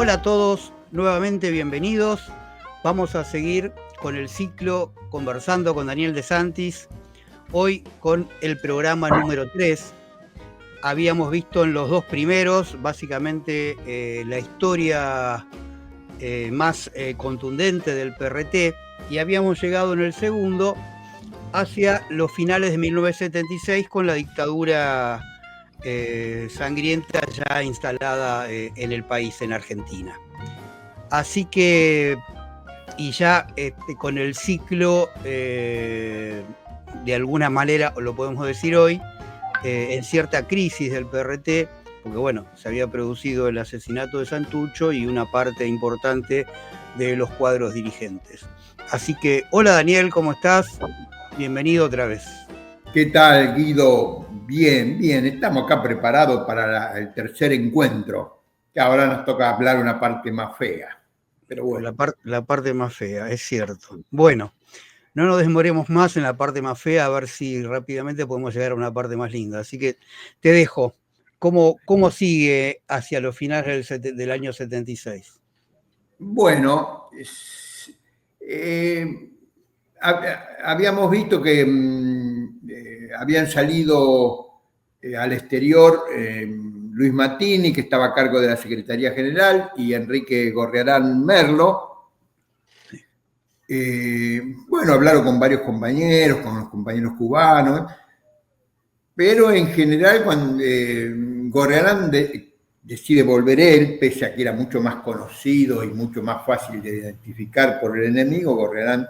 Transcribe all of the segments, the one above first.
Hola a todos, nuevamente bienvenidos. Vamos a seguir con el ciclo Conversando con Daniel De Santis, hoy con el programa número 3. Habíamos visto en los dos primeros, básicamente, la historia más contundente del PRT, y habíamos llegado en el segundo hacia los finales de 1976 con la dictadura sangrienta ya instalada en el país, en Argentina. Así que, y ya con el ciclo, de alguna manera, lo podemos decir hoy, en cierta crisis del PRT, porque bueno, se había producido el asesinato de Santucho y una parte importante de los cuadros dirigentes. Así que, hola Daniel, ¿cómo estás? Bienvenido otra vez. ¿Qué tal, Guido? Bien, bien. Estamos acá preparados para el tercer encuentro, que ahora nos toca hablar una parte más fea. Pero bueno. La parte más fea, es cierto. Bueno, no nos demoremos más en la parte más fea, a ver si rápidamente podemos llegar a una parte más linda. Así que te dejo. ¿Cómo sigue hacia los finales del año 76? Bueno, habíamos visto que habían salido al exterior Luis Mattini, que estaba a cargo de la Secretaría General, y Enrique Gorriarán Merlo. Bueno, hablaron con varios compañeros, con los compañeros cubanos, pero en general cuando Gorriarán decide volver él, pese a que era mucho más conocido y mucho más fácil de identificar por el enemigo, Gorriarán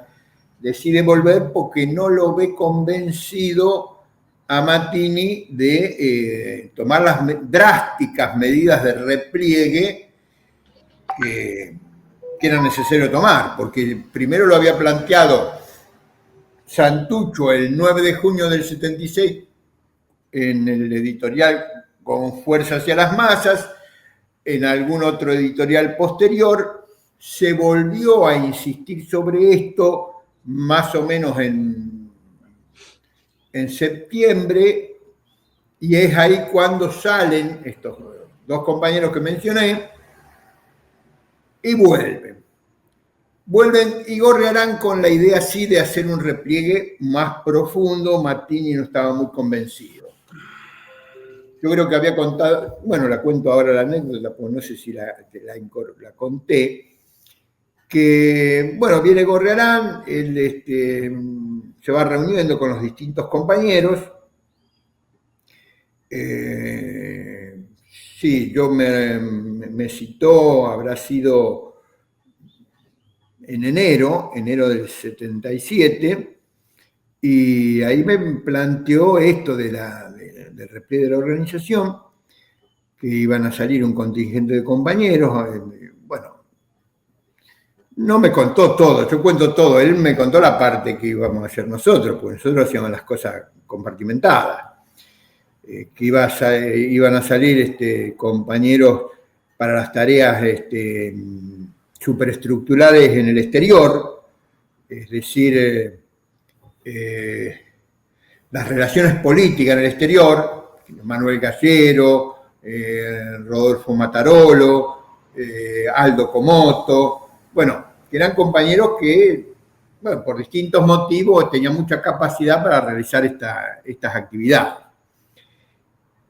decide volver porque no lo ve convencido a Mattini de tomar las drásticas medidas de repliegue que era necesario tomar, porque primero lo había planteado Santucho el 9 de junio del 76 en el editorial Con Fuerza hacia las Masas, en algún otro editorial posterior, se volvió a insistir sobre esto más o menos en septiembre, y es ahí cuando salen estos dos compañeros que mencioné y vuelven y Gorriarán con la idea sí de hacer un repliegue más profundo. Mattini no estaba muy convencido. Yo creo que había contado, bueno, la cuento ahora la anécdota, porque no sé si la conté, que, bueno, viene Gorriarán, él se va reuniendo con los distintos compañeros. Sí, yo me citó, habrá sido en enero del 77, y ahí me planteó esto del repliegue de la organización, que iban a salir un contingente de compañeros. Bueno, no me contó todo, yo cuento todo, él me contó la parte que íbamos a hacer nosotros, porque nosotros hacíamos las cosas compartimentadas, que iban a salir compañeros para las tareas superestructurales en el exterior, es decir, las relaciones políticas en el exterior, Manuel Gallero, Rodolfo Matarolo, Aldo Comoto, bueno, que eran compañeros que, bueno, por distintos motivos tenían mucha capacidad para realizar estas actividades.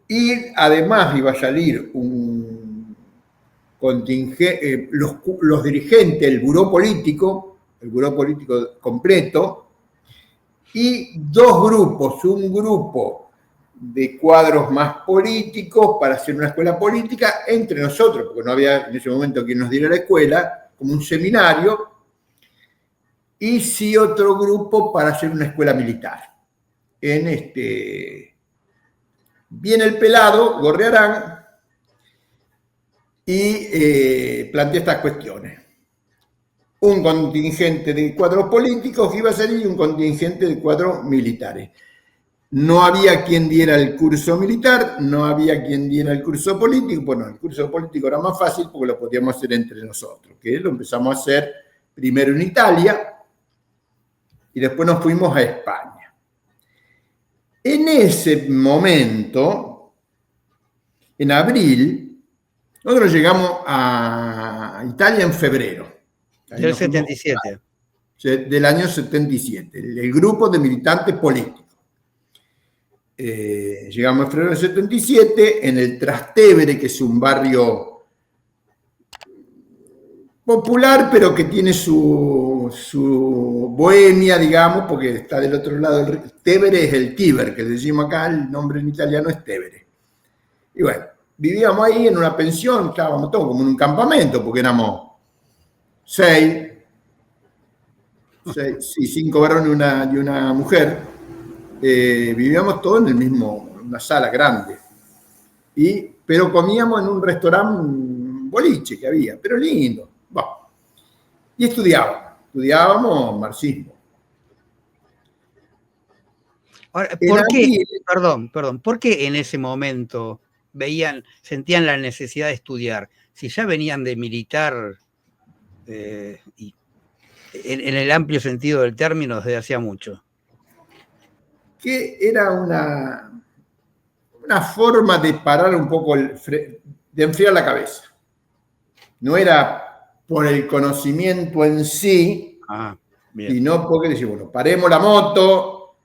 Y además iba a salir un contingente, los dirigentes, el buró político completo, y dos grupos, un grupo de cuadros más políticos para hacer una escuela política entre nosotros, porque no había en ese momento quien nos diera la escuela, como un seminario, y sí otro grupo para hacer una escuela militar. Viene el pelado, Gorriarán, y plantea estas cuestiones. Un contingente de cuadros políticos que iba a salir y un contingente de cuadros militares. No había quien diera el curso militar, no había quien diera el curso político. Bueno, el curso político era más fácil porque lo podíamos hacer entre nosotros, que lo empezamos a hacer primero en Italia y después nos fuimos a España. En ese momento, en abril, Nosotros llegamos a Italia en febrero. Ahí Del nos fuimos 77. del año 77, el grupo de militantes políticos. Llegamos en febrero del 77, en el Trastevere, que es un barrio popular, pero que tiene su bohemia, digamos, porque está del otro lado del río. Tevere es el Tíber, que decimos acá, el nombre en italiano es Tevere. Y bueno, vivíamos ahí en una pensión, estábamos todos como en un campamento, porque éramos 5 varones y una mujer. Vivíamos todos en el mismo, en una sala grande. Pero comíamos en un restaurante boliche que había, pero lindo. Bueno, y estudiábamos marxismo. Ahora, ¿por qué? Perdón, ¿por qué en ese momento sentían la necesidad de estudiar? Si ya venían de militar, y en el amplio sentido del término, desde hacía mucho. Que era una forma de parar un poco, de enfriar la cabeza. No era por el conocimiento en sí, sino porque decimos, bueno, paremos la moto,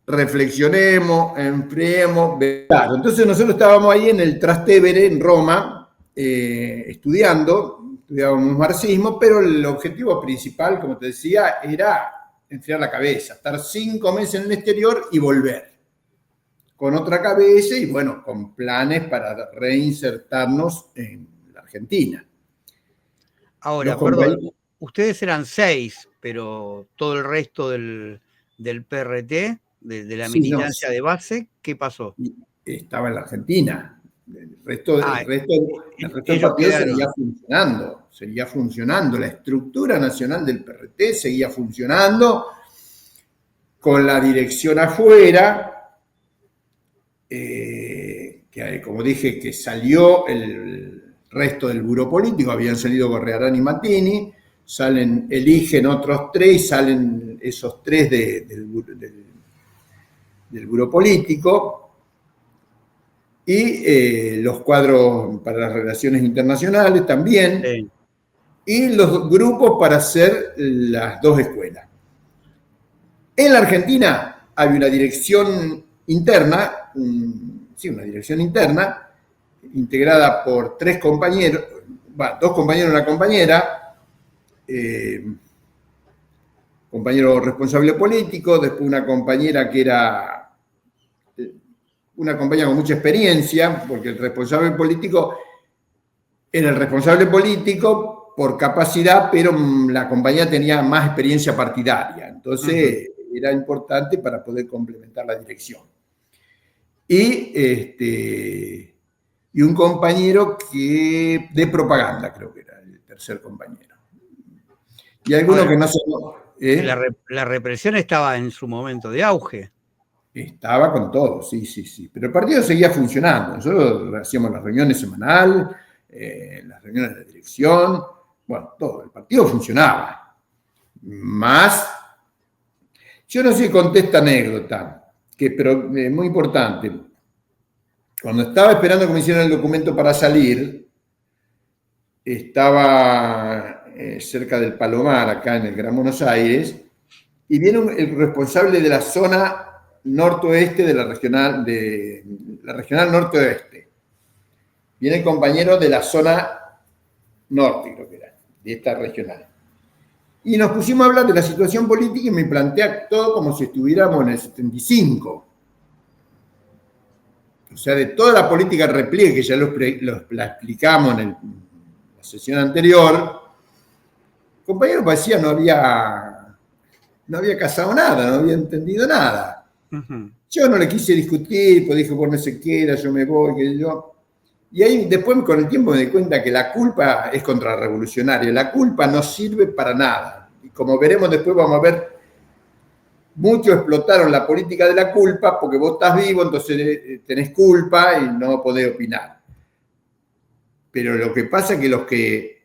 reflexionemos, enfriemos. Claro, entonces nosotros estábamos ahí en el Trastevere, en Roma, estudiábamos marxismo, pero el objetivo principal, como te decía, era enfriar la cabeza, estar 5 meses en el exterior y volver con otra cabeza y, bueno, con planes para reinsertarnos en la Argentina. Ahora, perdón, ustedes eran 6, pero todo el resto del PRT, de la militancia de base, ¿qué pasó? Estaba en la Argentina. El resto del partido seguía funcionando. La estructura nacional del PRT seguía funcionando con la dirección afuera, que como dije, que salió el resto del buró político, habían salido Gorrearán y Mattini, eligen otros 3, salen esos 3 del buró político, y los cuadros para las relaciones internacionales también, sí. Y los grupos para hacer las 2 escuelas. En la Argentina hay una dirección interna, una dirección interna, integrada por 3 compañeros, 2 compañeros y una compañera, compañero responsable político, después una compañera que era una compañera con mucha experiencia, porque el responsable político era el responsable político por capacidad, pero la compañera tenía más experiencia partidaria, entonces era importante para poder complementar la dirección. Y un compañero de propaganda, creo que era el tercer compañero. Y algunos que no se... La represión estaba en su momento de auge. Estaba con todo, sí. Pero el partido seguía funcionando. Nosotros hacíamos las reuniones semanales, las reuniones de dirección, bueno, todo. El partido funcionaba. Más, yo no sé si conté esta anécdota, pero es muy importante. Cuando estaba esperando que me hicieran el documento para salir, estaba cerca del Palomar, acá en el Gran Buenos Aires, y viene el responsable de la zona norte-oeste de la regional norte-oeste. Viene el compañero de la zona norte, creo que era, de esta regional. Y nos pusimos a hablar de la situación política y me plantea todo como si estuviéramos en el 75. O sea, de toda la política repliegue, que ya la explicamos en la sesión anterior, el compañero parecía no había casado nada, no había entendido nada. Yo no le quise discutir, pues dije, por no se queda, yo me voy, que yo. Y ahí después con el tiempo me di cuenta que la culpa es contrarrevolucionaria, la culpa no sirve para nada. Y como veremos después, vamos a ver, muchos explotaron la política de la culpa porque vos estás vivo, entonces tenés culpa y no podés opinar. Pero lo que pasa es que los que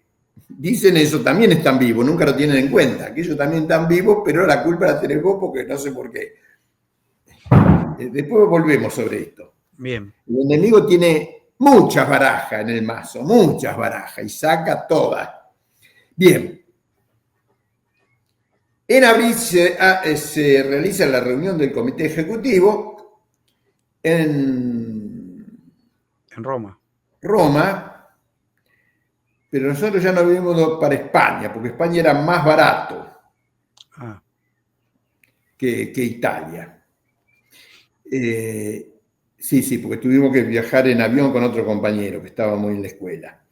dicen eso también están vivos, nunca lo tienen en cuenta, que ellos también están vivos, pero la culpa la tenés vos porque no sé por qué. Después volvemos sobre esto. Bien. El enemigo tiene muchas barajas en el mazo, muchas barajas, y saca todas. Bien. En abril se realiza la reunión del comité ejecutivo en Roma. Pero nosotros ya nos habíamos ido para España, porque España era más barato que Italia. Sí, porque tuvimos que viajar en avión con otro compañero que estábamos en la escuela.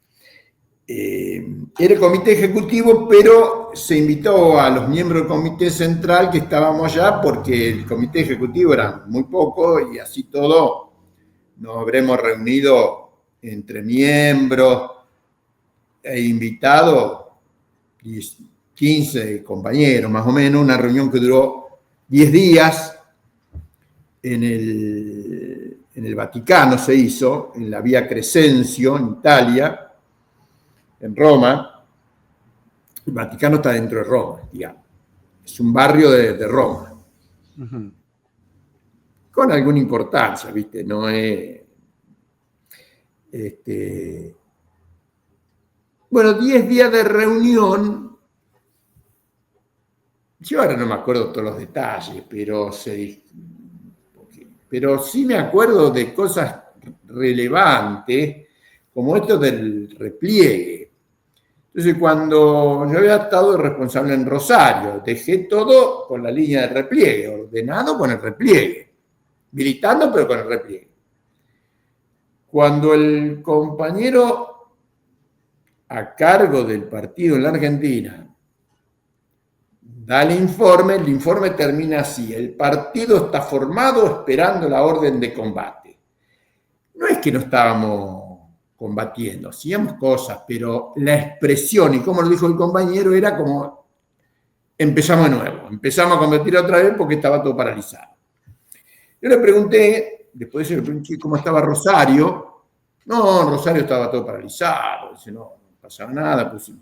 Era el comité ejecutivo, pero se invitó a los miembros del comité central que estábamos allá, porque el comité ejecutivo era muy poco y así todo nos habremos reunido entre miembros e invitados 15 compañeros más o menos, una reunión que duró 10 días en el Vaticano se hizo, en la Vía Crescencio, en Italia, en Roma. El Vaticano está dentro de Roma, digamos. Es un barrio de Roma. Uh-huh. Con alguna importancia, ¿viste? No es... Bueno, 10 días de reunión. Yo ahora no me acuerdo todos los detalles, pero sí me acuerdo de cosas relevantes, como esto del repliegue. Entonces, cuando yo había estado responsable en Rosario, dejé todo con la línea de repliegue, ordenado con el repliegue, militando pero con el repliegue. Cuando el compañero a cargo del partido en la Argentina da el informe termina así: el partido está formado esperando la orden de combate. No es que no estábamos combatiendo, hacíamos cosas, pero la expresión, y como lo dijo el compañero, era como empezamos de nuevo, empezamos a combatir otra vez porque estaba todo paralizado. Yo le pregunté, después de eso le pregunté cómo estaba Rosario. No, Rosario estaba todo paralizado, dice, no pasaba nada, pues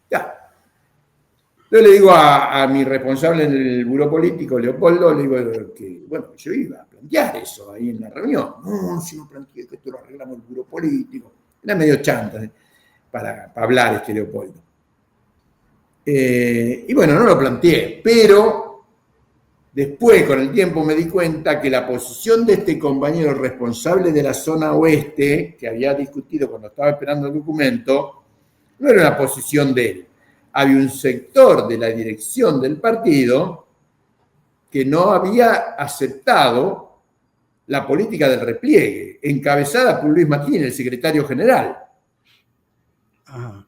ya. Yo le digo a mi responsable en el buró político, Leopoldo, le digo que, bueno, yo iba a plantear eso ahí en la reunión. No, si no planteé que esto lo arreglamos en el buró político. Era medio chanta para hablar Leopoldo. Y bueno, no lo planteé, pero después, con el tiempo, me di cuenta que la posición de este compañero responsable de la zona oeste, que había discutido cuando estaba esperando el documento, no era una posición de él. Había un sector de la dirección del partido que no había aceptado la política del repliegue, encabezada por Luis Martínez, el secretario general. Ajá.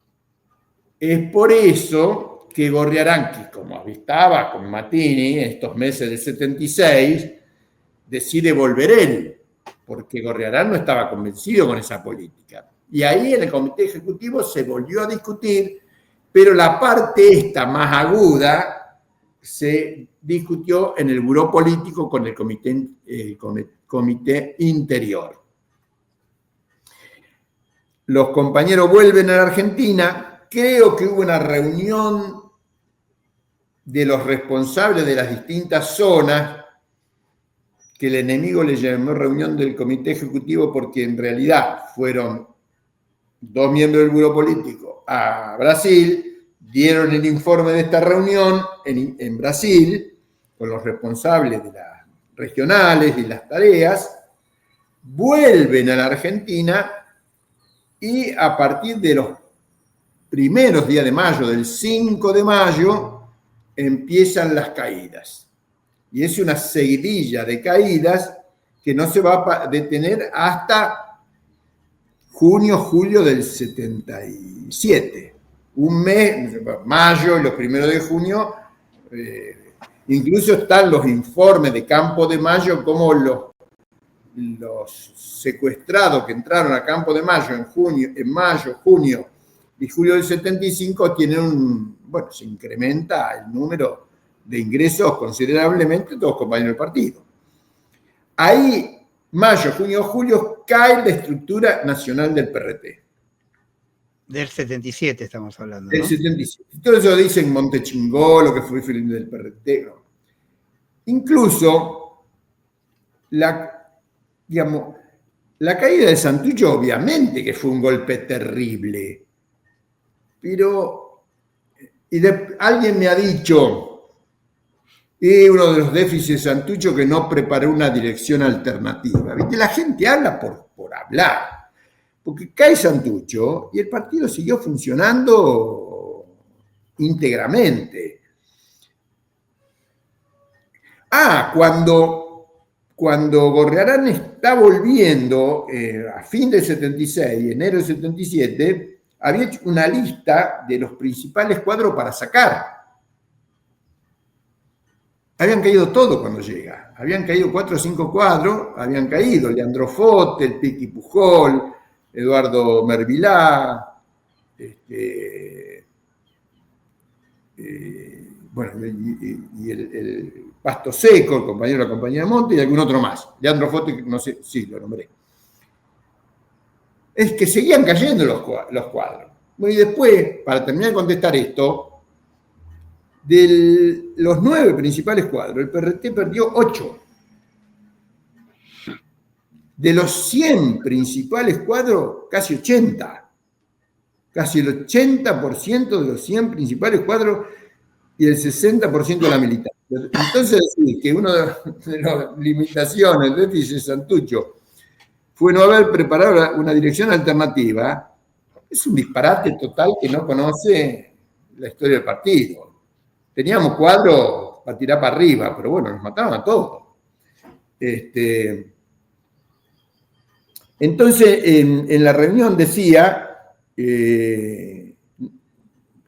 Es por eso que Gorriarán, que como estaba con Mattini en estos meses del 76, decide volver él, porque Gorriarán no estaba convencido con esa política. Y ahí en el comité ejecutivo se volvió a discutir, pero la parte esta más aguda se discutió en el buró político con el comité interior. Los compañeros vuelven a la Argentina. Creo que hubo una reunión de los responsables de las distintas zonas, que el enemigo le llamó reunión del comité ejecutivo, porque en realidad fueron 2 miembros del buró político a Brasil, dieron el informe de esta reunión en Brasil, con los responsables de las regionales y las tareas, vuelven a la Argentina y a partir de los primeros días de mayo, del 5 de mayo, empiezan las caídas. Y es una seguidilla de caídas que no se va a detener hasta junio, julio del 77. Un mes, mayo y los primeros de junio, incluso están los informes de Campo de Mayo, como los secuestrados que entraron a Campo de Mayo en mayo, junio y julio del 75 tienen se incrementa el número de ingresos considerablemente, todos compañeros del partido. Ahí, mayo, junio, julio, cae la estructura nacional del PRT. Del 77 estamos hablando, ¿no? Del 77. Todo eso dicen Montechingolo, que fue el del PRT. ¿No? Incluso, La caída de Santucho obviamente que fue un golpe terrible, pero alguien me ha dicho, y uno de los déficits de Santucho que no preparó una dirección alternativa. ¿Viste? La gente habla por hablar, porque cae Santucho y el partido siguió funcionando íntegramente. Cuando Gorrearán está volviendo, a fin del 76, enero del 77, había hecho una lista de los principales cuadros para sacar. Habían caído todos cuando llega. Habían caído 4 o 5 cuadros, habían caído Leandro Fote, el Piqui Pujol, Eduardo Mervilá, bueno, y el Pasto Seco, el compañero de la compañía de Monte, y algún otro más. Leandro Fote, no sé, sí, lo nombré. Es que seguían cayendo los cuadros. Bueno, y después, para terminar de contestar esto, de los 9 principales cuadros, el PRT perdió 8. De los 100 principales cuadros, casi 80. Casi el 80% de los 100 principales cuadros y el 60% de la militancia. Entonces, decir que una de las limitaciones de déficit Santucho fue no haber preparado una dirección alternativa, es un disparate total que no conoce la historia del partido. Teníamos cuadros para tirar para arriba, pero bueno, nos mataron a todos. Entonces, en la reunión decía,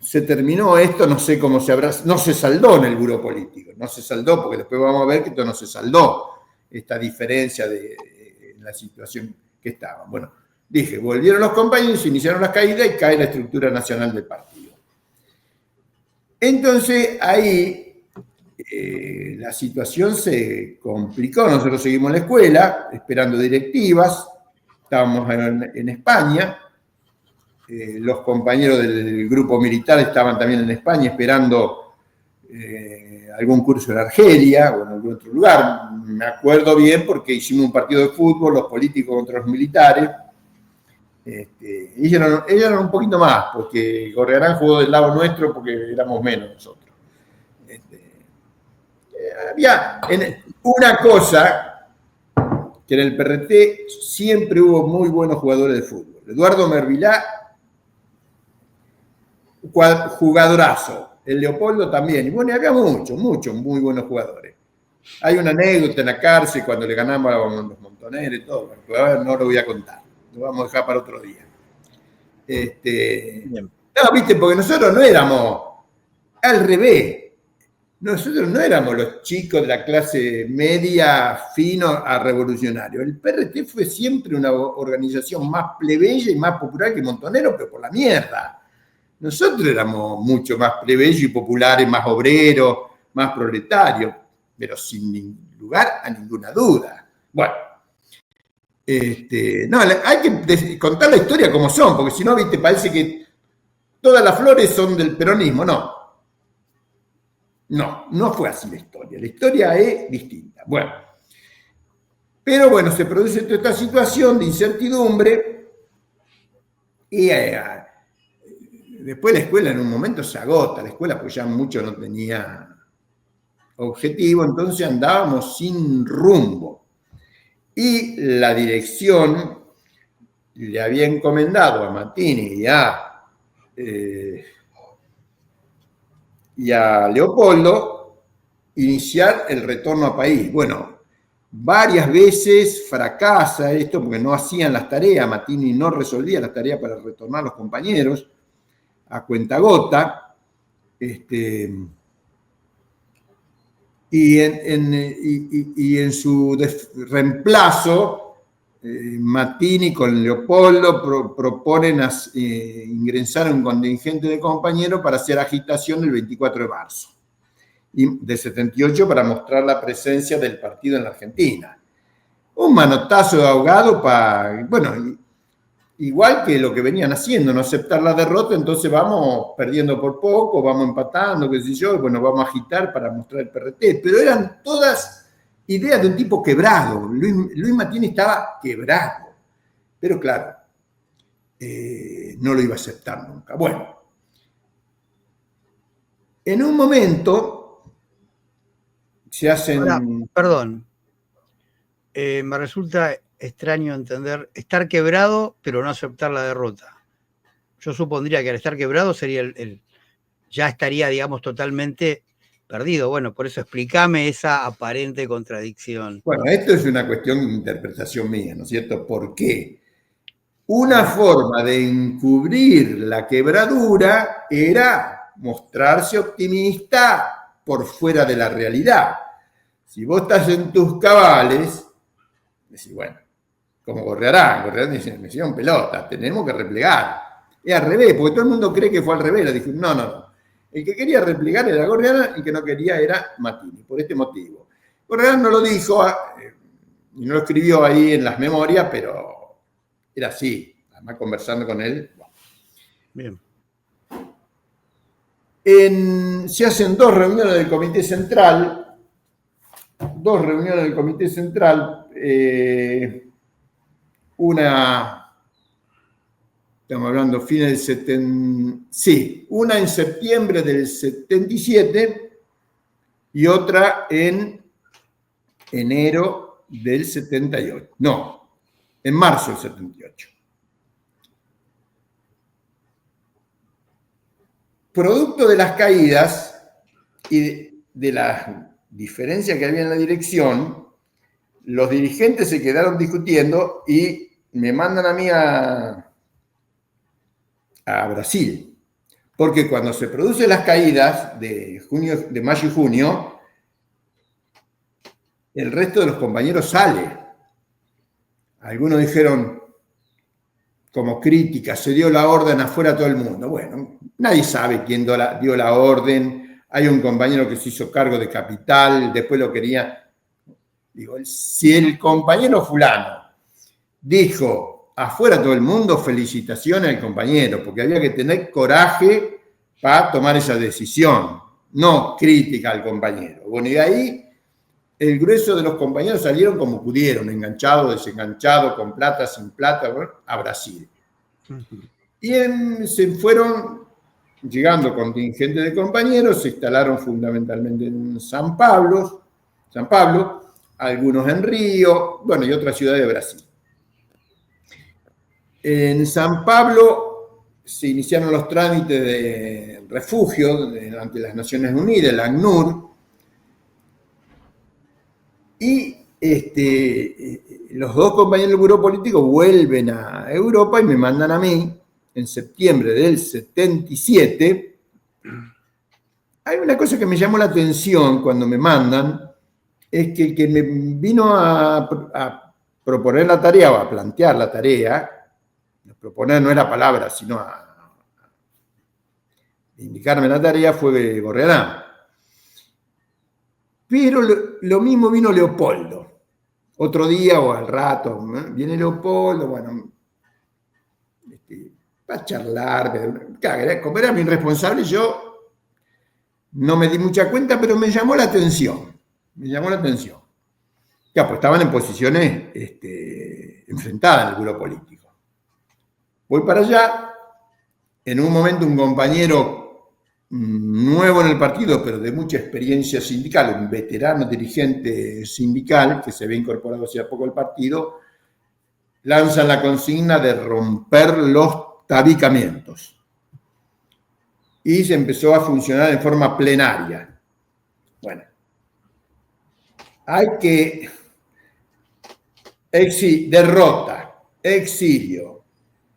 se terminó esto, no sé cómo no se saldó en el buró político, no se saldó, porque después vamos a ver que esto no se saldó, esta diferencia en la situación que estaba. Bueno, dije, volvieron los compañeros, iniciaron las caídas y cae la estructura nacional del partido. Entonces, ahí la situación se complicó, nosotros seguimos en la escuela, esperando directivas, estábamos en España, los compañeros del grupo militar estaban también en España esperando algún curso en Argelia o en algún otro lugar. Me acuerdo bien porque hicimos un partido de fútbol, los políticos contra los militares. Ellos eran un poquito más, porque Gorrearán jugó del lado nuestro porque éramos menos nosotros. Había una cosa que en el PRT siempre hubo muy buenos jugadores de fútbol. Eduardo Mervilá, jugadorazo. El Leopoldo también. Y bueno, había muchos muy buenos jugadores. Hay una anécdota en la cárcel cuando le ganamos a los Montoneros y todo. No lo voy a contar. Lo vamos a dejar para otro día. No, viste, porque nosotros no éramos al revés. Nosotros no éramos los chicos de la clase media fino a revolucionario. El PRT fue siempre una organización más plebeya y más popular que Montonero, pero por la mierda. Nosotros éramos mucho más plebeyos y populares, más obreros, más proletarios, pero sin lugar a ninguna duda. Bueno, no, hay que contar la historia como son, porque si no, viste, parece que todas las flores son del peronismo. No fue así la historia. La historia es distinta. Bueno, pero bueno, se produce toda esta situación de incertidumbre y después la escuela en un momento se agota, la escuela pues ya mucho no tenía objetivo, entonces andábamos sin rumbo. Y la dirección le había encomendado a Mattini y a Leopoldo iniciar el retorno a país. Bueno, varias veces fracasa esto porque no hacían las tareas, Mattini no resolvía las tareas para retornar a los compañeros a cuentagota, y en su reemplazo, Mattini con Leopoldo proponen ingresar un contingente de compañeros para hacer agitación el 24 de marzo de 78 para mostrar la presencia del partido en la Argentina. Un manotazo de ahogado bueno, igual que lo que venían haciendo, no aceptar la derrota, entonces vamos perdiendo por poco, vamos empatando, qué sé yo, y bueno, vamos a agitar para mostrar el PRT, pero eran todas ideas de un tipo quebrado. Luis Mattini estaba quebrado. Pero claro, no lo iba a aceptar nunca. Bueno, en un momento se hacen... Ahora, perdón, me resulta extraño entender estar quebrado, pero no aceptar la derrota. Yo supondría que al estar quebrado sería ya estaría, digamos, totalmente perdido. Bueno, por eso explícame esa aparente contradicción. Bueno, esto es una cuestión de interpretación mía, ¿no es cierto? ¿Por qué? Una forma de encubrir la quebradura era mostrarse optimista por fuera de la realidad. Si vos estás en tus cabales, decís, bueno, como Gorrearán dice, me hicieron pelota, tenemos que replegar. Es al revés, porque todo el mundo cree que fue al revés. Le dije, no. El que quería replegar era Gorrearán y el que no quería era Mattini, por este motivo. Gorrearán no lo dijo, y no lo escribió ahí en las memorias, pero era así, además conversando con él. Bien. Se hacen dos reuniones del Comité Central, una, estamos hablando fines del una en septiembre del 77 y otra en enero del 78. No, en marzo del 78. Producto de las caídas y de la diferencia que había en la dirección, los dirigentes se quedaron discutiendo y me mandan a mí a Brasil. Porque cuando se producen las caídas de mayo y junio, el resto de los compañeros sale. Algunos dijeron, como crítica, se dio la orden afuera a todo el mundo. Bueno, nadie sabe quién dio la orden. Hay un compañero que se hizo cargo de capital, después lo quería. Digo, si el compañero fulano dijo afuera todo el mundo, felicitaciones al compañero, porque había que tener coraje para tomar esa decisión, no crítica al compañero. Bueno, y de ahí el grueso de los compañeros salieron como pudieron, enganchados, desenganchados, con plata, sin plata, bueno, a Brasil. Y se fueron llegando contingentes de compañeros, se instalaron fundamentalmente en San Pablo, algunos en Río, bueno, y otras ciudades de Brasil. En San Pablo se iniciaron los trámites de refugio ante las Naciones Unidas, el ACNUR, y los dos compañeros del Buró Político vuelven a Europa y me mandan a mí, en septiembre del 77. Hay una cosa que me llamó la atención cuando me mandan, es que el que me vino a proponer la tarea o a plantear la tarea, proponer no era palabra, sino a indicarme la tarea, fue Gorrearán. Pero lo mismo vino Leopoldo. Otro día o al rato, viene Leopoldo, bueno, para charlar. Como era mi responsable, yo no me di mucha cuenta, pero me llamó la atención. Ya, pues estaban en posiciones enfrentadas en el Buró Político. Voy para allá, en un momento un compañero nuevo en el partido, pero de mucha experiencia sindical, un veterano dirigente sindical que se había incorporado hacía poco al partido, lanzan la consigna de romper los tabicamientos. Y se empezó a funcionar en forma plenaria. Bueno, hay que derrota, exilio,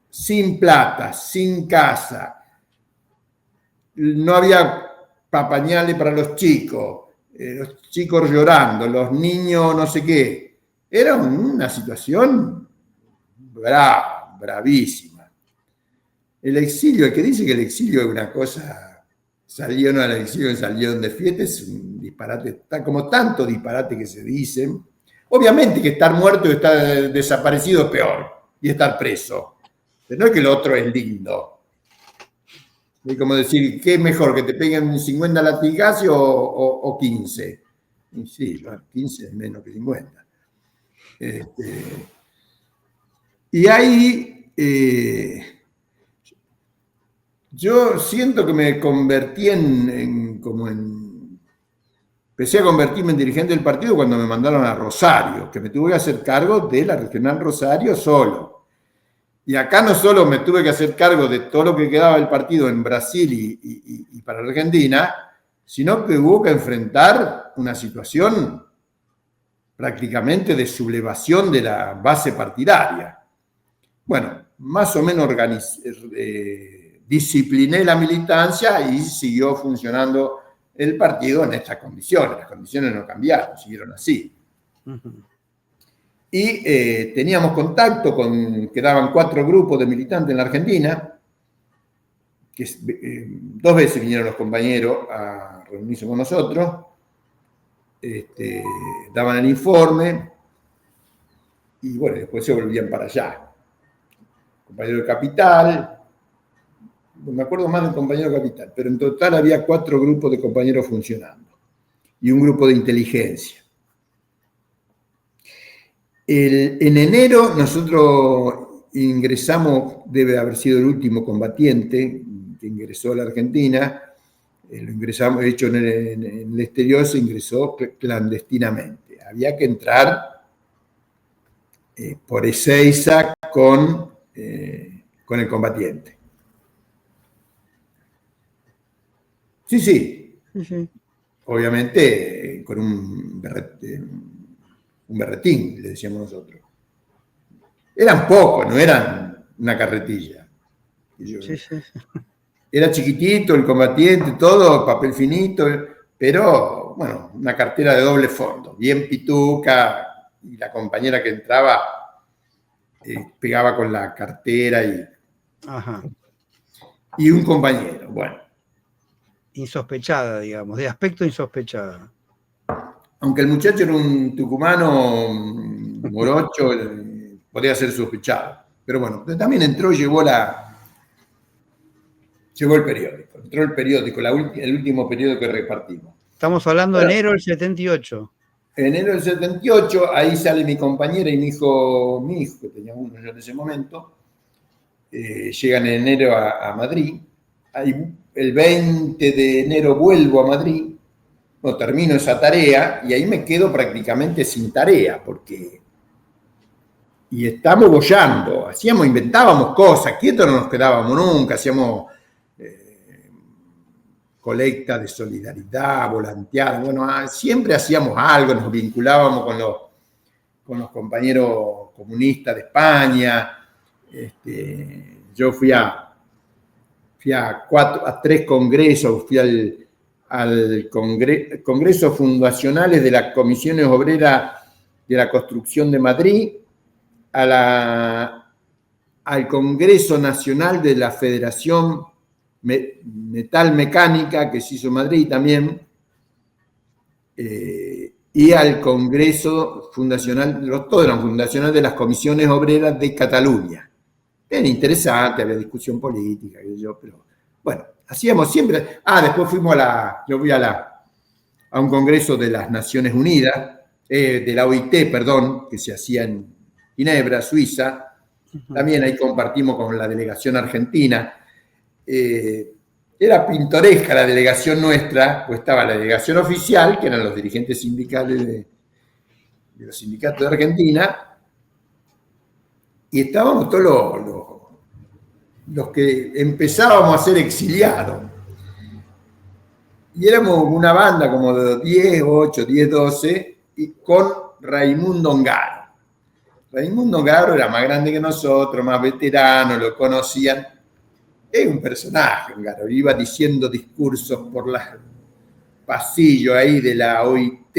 sin plata, sin casa, no había papañales para los chicos llorando, los niños no sé qué. Era una situación bravísima. El exilio, el que dice que el exilio es una cosa, salió no al exilio, salió de fiesta, es un disparate, como tanto disparate que se dicen. Obviamente que estar muerto y estar desaparecido es peor, y estar preso. Pero no es que lo otro es lindo. Es como decir, ¿qué es mejor? ¿Que te peguen 50 latigazos o 15? Y sí, 15 es menos que 50. Y ahí yo siento que me convertí empecé a convertirme en dirigente del partido cuando me mandaron a Rosario, que me tuve que hacer cargo de la Regional Rosario solo. Y acá no solo me tuve que hacer cargo de todo lo que quedaba del partido en Brasil y para Argentina, sino que hubo que enfrentar una situación prácticamente de sublevación de la base partidaria. Bueno, más o menos discipliné la militancia y siguió funcionando el partido en estas condiciones. Las condiciones no cambiaron, siguieron así. Uh-huh. Y teníamos contacto quedaban 4 grupos de militantes en la Argentina, que 2 veces vinieron los compañeros a reunirse con nosotros, daban el informe y bueno, después se volvían para allá. Compañero de Capital, me acuerdo más del compañero de Capital, pero en total había 4 grupos de compañeros funcionando y un grupo de inteligencia. En enero nosotros ingresamos, debe haber sido el último combatiente que ingresó a la Argentina, lo ingresamos, de hecho en el exterior se ingresó clandestinamente. Había que entrar por Ezeiza con el combatiente. Sí. Obviamente con un berretín, le decíamos nosotros. Eran pocos, no eran una carretilla. Era chiquitito el combatiente, todo, papel finito, pero, bueno, una cartera de doble fondo, bien pituca, y la compañera que entraba pegaba con la cartera y un compañero, bueno. Insospechada, digamos, de aspecto insospechada. Aunque el muchacho era un tucumano morocho, podría ser sospechado. Pero bueno, también entró y llevó el periódico. Entró el periódico, el último periódico que repartimos. Estamos hablando de enero del 78. Enero del 78, ahí sale mi compañera y mi hijo, que tenía 1 año en ese momento, llegan en enero a Madrid. Ahí, el 20 de enero vuelvo a Madrid, no, termino esa tarea y ahí me quedo prácticamente sin tarea, y estamos boyando, inventábamos cosas, quietos no nos quedábamos nunca, hacíamos colecta de solidaridad, volantear, bueno, siempre hacíamos algo, nos vinculábamos con los compañeros comunistas de España. Yo fui a 3 congresos, fui al Congreso Fundacionales de las Comisiones Obreras de la Construcción de Madrid, al Congreso Nacional de la Federación Metal Mecánica, que se hizo en Madrid también, y al Congreso Fundacional, todos eran fundacionales de las Comisiones Obreras de Cataluña. Era interesante, había discusión política, pero bueno, hacíamos siempre. Después yo fui a un congreso de las Naciones Unidas, de la OIT, perdón, que se hacía en Ginebra, Suiza. También ahí compartimos con la delegación argentina. Era pintoresca la delegación nuestra, pues estaba la delegación oficial, que eran los dirigentes sindicales de los sindicatos de Argentina, y estábamos todos los que empezábamos a ser exiliados. Y éramos una banda como de 10, 8, 10, 12, y con Raimundo Ongaro. Raimundo Ongaro era más grande que nosotros, más veterano, lo conocían. Es un personaje, Ongaro, iba diciendo discursos por los pasillos ahí de la OIT,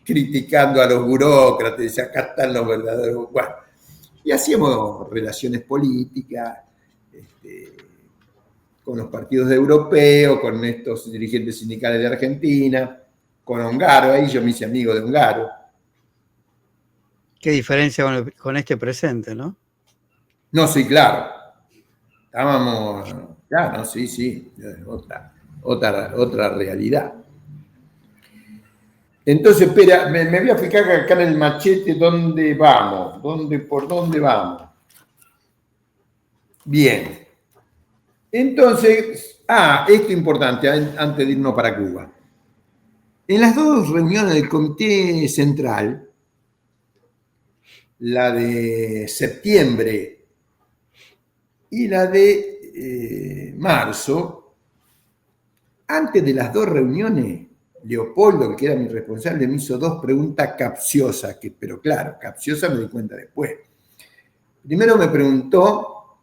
criticando a los burócratas, decía, acá están los verdaderos. Bueno, y hacíamos relaciones políticas con los partidos europeos, con estos dirigentes sindicales de Argentina, con Ongaro, ahí yo me hice amigo de Ongaro. Qué diferencia con este presente, ¿no? No, sí, claro. Estábamos, claro, sí, otra realidad. Entonces, espera, me voy a fijar acá en el machete dónde vamos, por dónde vamos. Bien. Entonces, esto es importante antes de irnos para Cuba. En las dos reuniones del Comité Central, la de septiembre y la de marzo, antes de las dos reuniones, Leopoldo, que era mi responsable, me hizo dos preguntas capciosas, pero claro, capciosas me di cuenta después. Primero me preguntó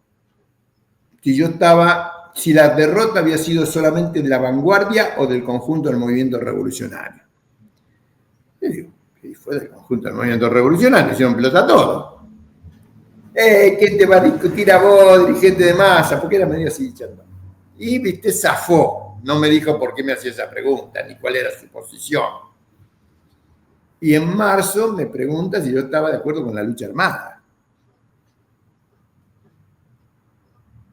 si la derrota había sido solamente de la vanguardia o del conjunto del movimiento revolucionario. Le digo, que fue del conjunto del movimiento revolucionario, hicieron pelota todo. ¿Quién te va a discutir a vos, dirigente de masa? Porque era medio así, chato. Y, viste, zafó. No me dijo por qué me hacía esa pregunta, ni cuál era su posición. Y en marzo me pregunta si yo estaba de acuerdo con la lucha armada.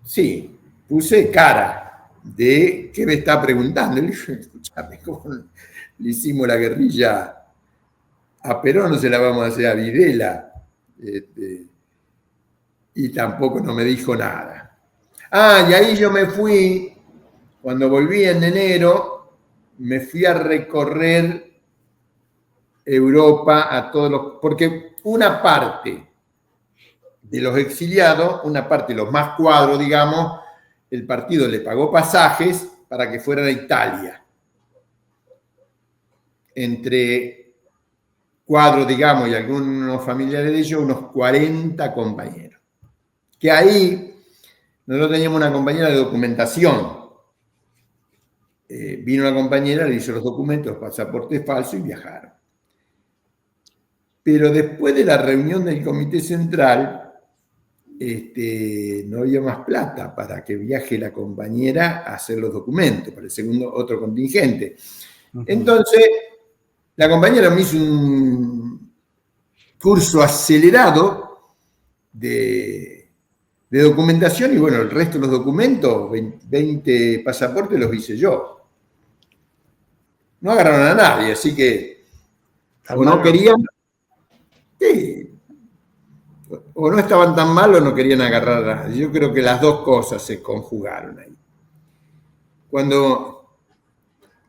Sí, puse cara de qué me está preguntando. Le dije, escúchame, ¿cómo le hicimos la guerrilla a Perón? No se la vamos a hacer a Videla. Y tampoco no me dijo nada. Y ahí yo me fui, cuando volví en enero, me fui a recorrer Europa a todos los... Porque una parte de los exiliados, una parte de los más cuadros, digamos, el partido le pagó pasajes para que fueran a Italia. Entre cuadros, digamos, y algunos familiares de ellos, unos 40 compañeros. Que ahí nosotros teníamos una compañera de documentación. Vino la compañera, le hizo los documentos, los pasaportes falsos y viajaron. Pero después de la reunión del Comité Central, no había más plata para que viaje la compañera a hacer los documentos para el otro contingente. Entonces, la compañera me hizo un curso acelerado de documentación y bueno, el resto de los documentos, 20 pasaportes los hice yo. No agarraron a nadie, así que o no querían, o no estaban tan mal o no querían agarrar a nadie. Yo creo que las dos cosas se conjugaron ahí. Cuando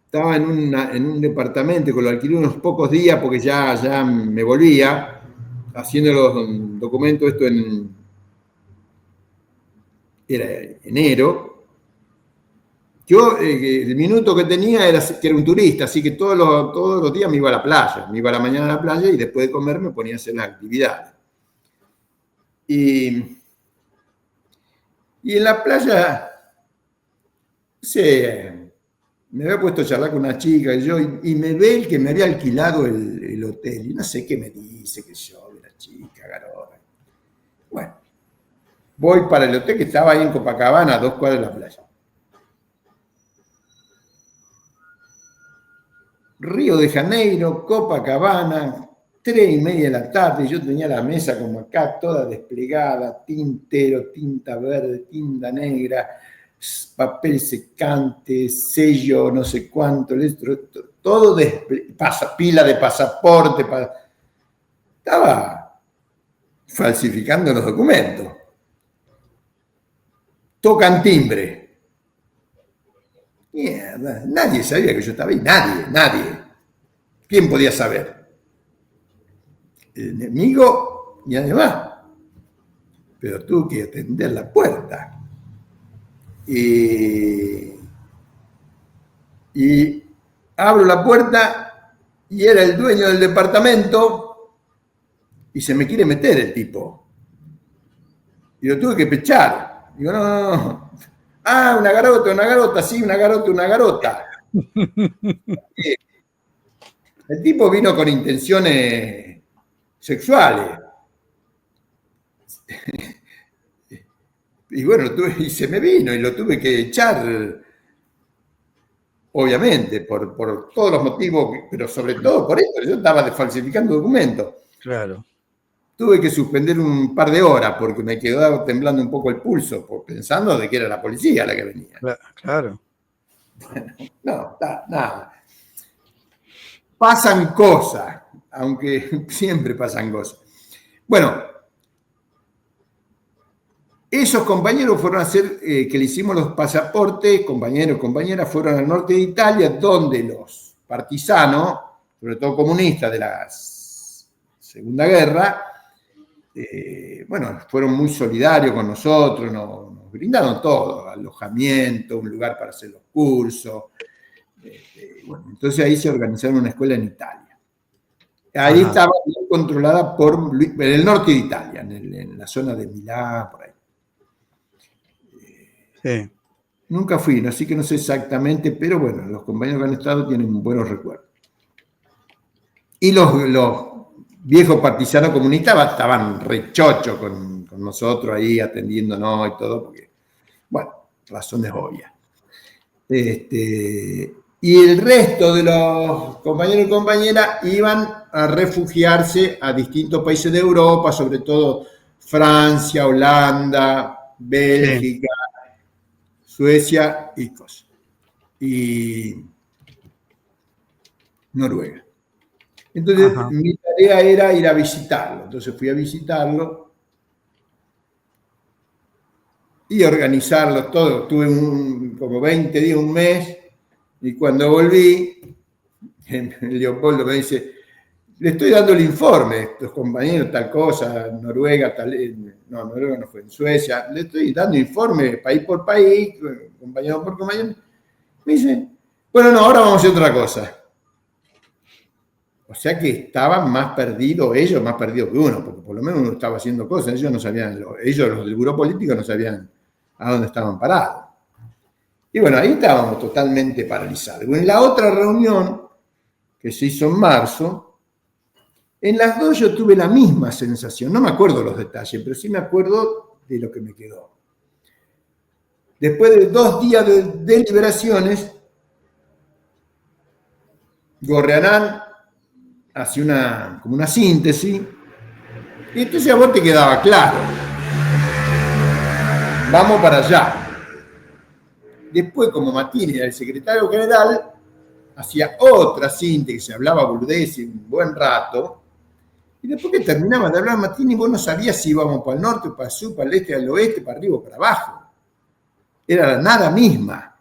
estaba en un departamento que lo alquilé unos pocos días porque ya me volvía, haciendo los documentos, esto era enero. Yo, el minuto que tenía era que era un turista, así que todos los días me iba a la playa. Me iba a la mañana a la playa y después de comer me ponía a hacer las actividades. Y en la playa, me había puesto a charlar con una chica y me ve el que me había alquilado el hotel. Y no sé qué me dice, que yo, de la chica, garota. Bueno, voy para el hotel que estaba ahí en Copacabana, a 2 cuadras de la playa. Río de Janeiro, Copacabana, 3:30 de la tarde, yo tenía la mesa como acá, toda desplegada, tintero, tinta verde, tinta negra, papel secante, sello, no sé cuánto, todo pila de pasaporte. Estaba falsificando los documentos. Tocan timbre. Mierda, nadie sabía que yo estaba ahí, nadie. ¿Quién podía saber? El enemigo y además. Pero tuve que atender la puerta. Y abro la puerta y era el dueño del departamento y se me quiere meter el tipo. Y lo tuve que pechar. Digo, no. Una garota, sí, una garota. El tipo vino con intenciones sexuales. Y bueno, y se me vino y lo tuve que echar, obviamente, por todos los motivos, pero sobre todo por esto. Yo estaba falsificando documentos. Claro. Tuve que suspender un par de horas porque me quedaba temblando un poco el pulso, pensando de que era la policía la que venía. Claro. Bueno, no, nada. pasan cosas, aunque siempre pasan cosas. Bueno, esos compañeros fueron a hacer, que le hicimos los pasaportes, compañeros y compañeras, fueron al norte de Italia, donde los partisanos, sobre todo comunistas de la Segunda Guerra, bueno, fueron muy solidarios con nosotros, nos brindaron todo, alojamiento, un lugar para hacer los cursos. Bueno, entonces ahí se organizaron una escuela en Italia. Ahí estaba controlada en el norte de Italia, en la zona de Milán, por ahí. Sí. Nunca fui, así que no sé exactamente, pero bueno, los compañeros que han estado tienen buenos recuerdos. Y los viejos partisanos comunistas estaban rechochos con nosotros ahí atendiéndonos y todo, porque, bueno, razones obvias. Y el resto de los compañeros y compañeras iban a refugiarse a distintos países de Europa, sobre todo Francia, Holanda, Bélgica, Suecia y Noruega. Entonces, mi tarea era ir a visitarlo. Entonces fui a visitarlo y organizarlo todo. Tuve como 20 días, un mes, y cuando volví, Leopoldo me dice, le estoy dando el informe a estos compañeros, tal cosa, Noruega, Noruega no fue, en Suecia, le estoy dando informe país por país, compañero por compañero. Me dice, bueno, no, ahora vamos a hacer otra cosa. O sea que estaban más perdidos ellos, más perdidos que uno, porque por lo menos uno estaba haciendo cosas, ellos no sabían, ellos los del buró político no sabían a dónde estaban parados. Y bueno, ahí estábamos totalmente paralizados. En la otra reunión, que se hizo en marzo, en las dos yo tuve la misma sensación, no me acuerdo los detalles, pero sí me acuerdo de lo que me quedó. Después de 2 días de deliberaciones, Gorrearán hacía como una síntesis, y entonces a vos te quedaba claro, vamos para allá. Después, como Mattini era el secretario general, hacía otra síntesis, hablaba burdez un buen rato, y después que terminaba de hablar Mattini, vos no sabías si íbamos para el norte, para el sur, para el este, al oeste, para arriba o para abajo. Era la nada misma.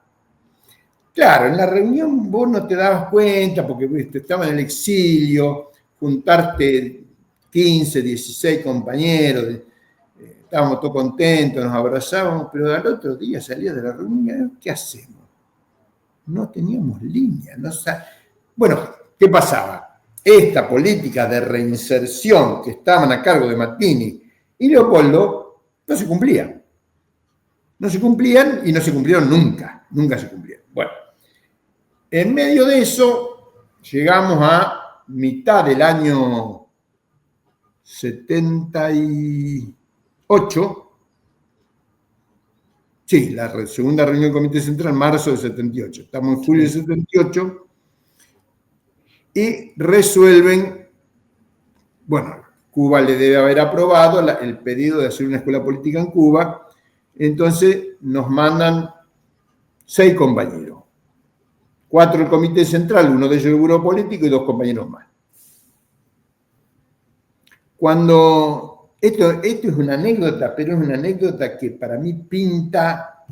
Claro, en la reunión vos no te dabas cuenta porque estabas en el exilio, juntarte 15, 16 compañeros, estábamos todos contentos, nos abrazábamos, pero al otro día salía de la reunión, ¿qué hacemos? No teníamos línea. Bueno, ¿qué pasaba? Esta política de reinserción que estaban a cargo de Mattini y Leopoldo no se cumplían. No se cumplían y no se cumplieron nunca. Nunca se cumplieron. Bueno, en medio de eso llegamos a mitad del año 78. Sí, la segunda reunión del Comité Central, marzo del 78. Estamos en julio del 78 y resuelven, bueno, Cuba le debe haber aprobado el pedido de hacer una escuela política en Cuba, entonces nos mandan 6 compañeros. 4 del Comité Central, uno de ellos el Buró Político y 2 compañeros más. Cuando... Esto es una anécdota, pero es una anécdota que para mí pinta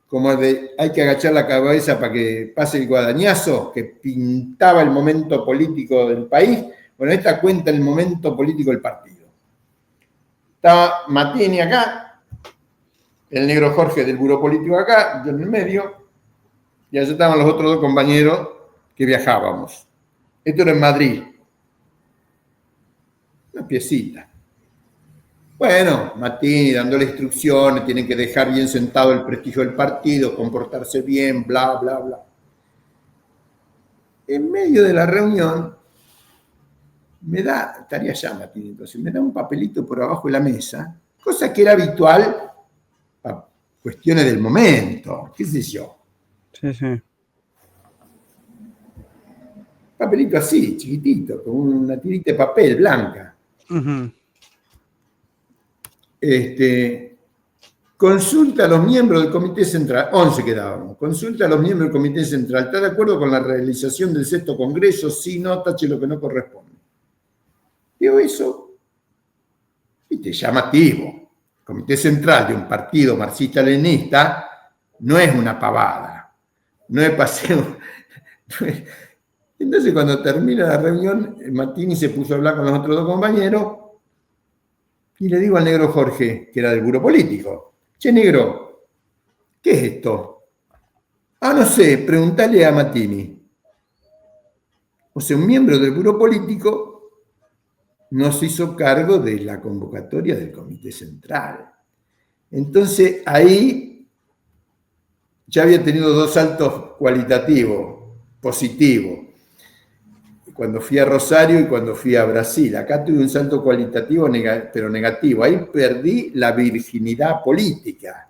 como de hay que agachar la cabeza para que pase el guadañazo, que pintaba el momento político del país. Bueno, esta cuenta el momento político del partido. Estaba Mattini acá, el negro Jorge del Buró Político acá, yo en el medio, y allá estaban los otros 2 compañeros que viajábamos. Esto era en Madrid. Una piecita. Bueno, Mattini dándole instrucciones, tienen que dejar bien sentado el prestigio del partido, comportarse bien, bla, bla, bla. En medio de la reunión, estaría ya Mattini, entonces me da un papelito por abajo de la mesa, cosa que era habitual a cuestiones del momento, qué sé yo. Sí, sí. Papelito así, chiquitito, con una tirita de papel blanca. consulta a los miembros del Comité Central, 11 quedábamos, consulta a los miembros del Comité Central, ¿está de acuerdo con la realización del sexto congreso? Sí, no, tache lo que no corresponde. Digo, eso, viste, llamativo. El Comité Central de un partido marxista-leninista no es una pavada, no es paseo. Entonces, cuando termina la reunión, Martini se puso a hablar con los otros dos compañeros y le digo al negro Jorge, que era del Buró Político, che, negro, ¿qué es esto? Ah, no sé, preguntale a Martini. O sea, un miembro del Buró Político no se hizo cargo de la convocatoria del Comité Central. Entonces, ahí ya había tenido dos saltos cualitativos, positivos. Cuando fui a Rosario y cuando fui a Brasil. Acá tuve un salto cualitativo, pero negativo. Ahí perdí la virginidad política.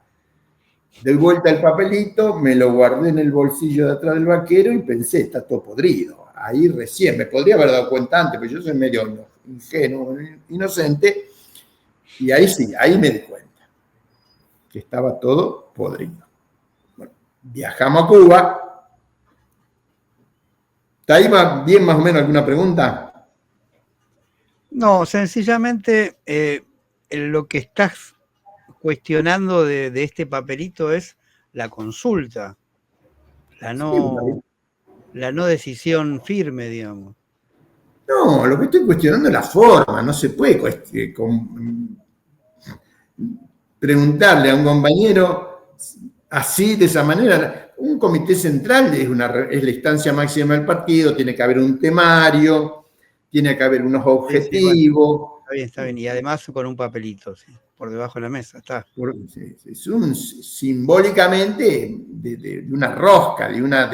Doy vuelta el papelito, me lo guardé en el bolsillo de atrás del vaquero y pensé, está todo podrido. Ahí recién, me podría haber dado cuenta antes, pero yo soy medio ingenuo, inocente, y ahí sí, ahí me di cuenta que estaba todo podrido. Bueno, viajamos a Cuba. ¿Está ahí bien más o menos alguna pregunta? No, sencillamente lo que estás cuestionando de este papelito es la consulta, la no decisión firme, digamos. No, lo que estoy cuestionando es la forma, no se puede preguntarle a un compañero así, de esa manera. Un comité central es la instancia máxima del partido, tiene que haber un temario, tiene que haber unos objetivos. Sí, bueno, está bien, y además con un papelito, sí, por debajo de la mesa, está. Es simbólicamente de una rosca, de una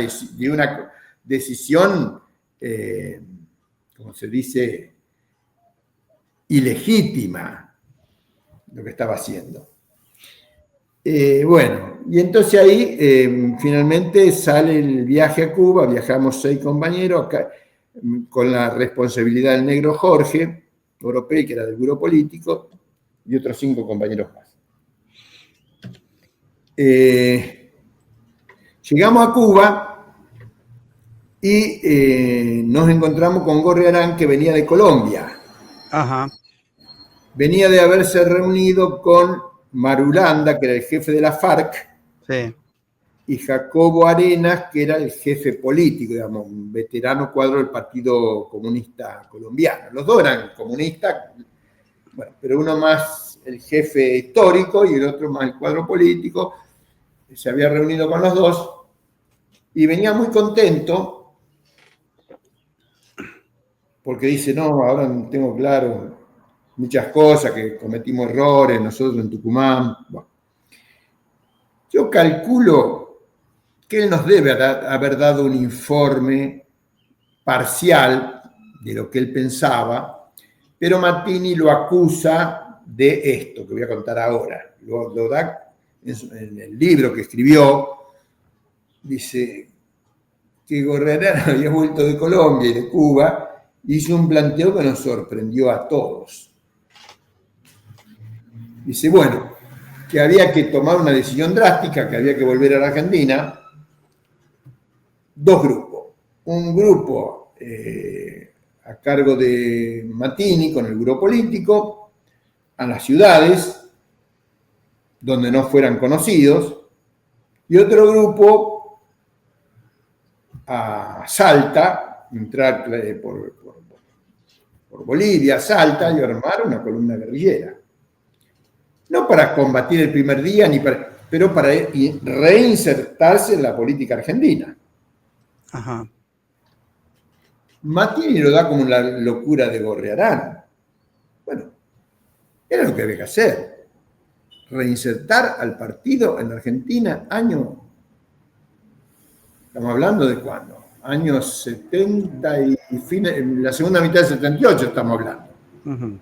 decisión, como se dice, ilegítima, lo que estaba haciendo. Bueno, y entonces ahí finalmente sale el viaje a Cuba, viajamos 6 compañeros, acá, con la responsabilidad del negro Jorge, Oropel, que era del Buró Político, y otros 5 compañeros más. Llegamos a Cuba y nos encontramos con Gorriarán, que venía de Colombia. Ajá. Venía de haberse reunido con Marulanda, que era el jefe de la FARC, sí, y Jacobo Arenas, que era el jefe político, digamos, un veterano cuadro del Partido Comunista Colombiano. Los dos eran comunistas, bueno, pero uno más el jefe histórico y el otro más el cuadro político. Se había reunido con los dos y venía muy contento porque dice, no, ahora tengo claro muchas cosas, que cometimos errores nosotros en Tucumán. Bueno, yo calculo que él nos debe haber dado un informe parcial de lo que él pensaba, pero Martini lo acusa de esto que voy a contar ahora. Lo da en el libro que escribió, dice que Gorriarán había vuelto de Colombia y de Cuba, hizo un planteo que nos sorprendió a todos. Dice, bueno, que había que tomar una decisión drástica, que había que volver a la Argentina. 2 grupos. Un grupo a cargo de Martini con el Buró Político, a las ciudades donde no fueran conocidos, y otro grupo a Salta, entrar por Bolivia, Salta, y armar una columna guerrillera. No para combatir el primer día, pero para reinsertarse en la política argentina. Ajá. Martini lo da como la locura de Gorriarán. Bueno, era lo que había que hacer. Reinsertar al partido en Argentina, estamos hablando de cuándo, años 70 y en la segunda mitad del 78 estamos hablando. Uh-huh.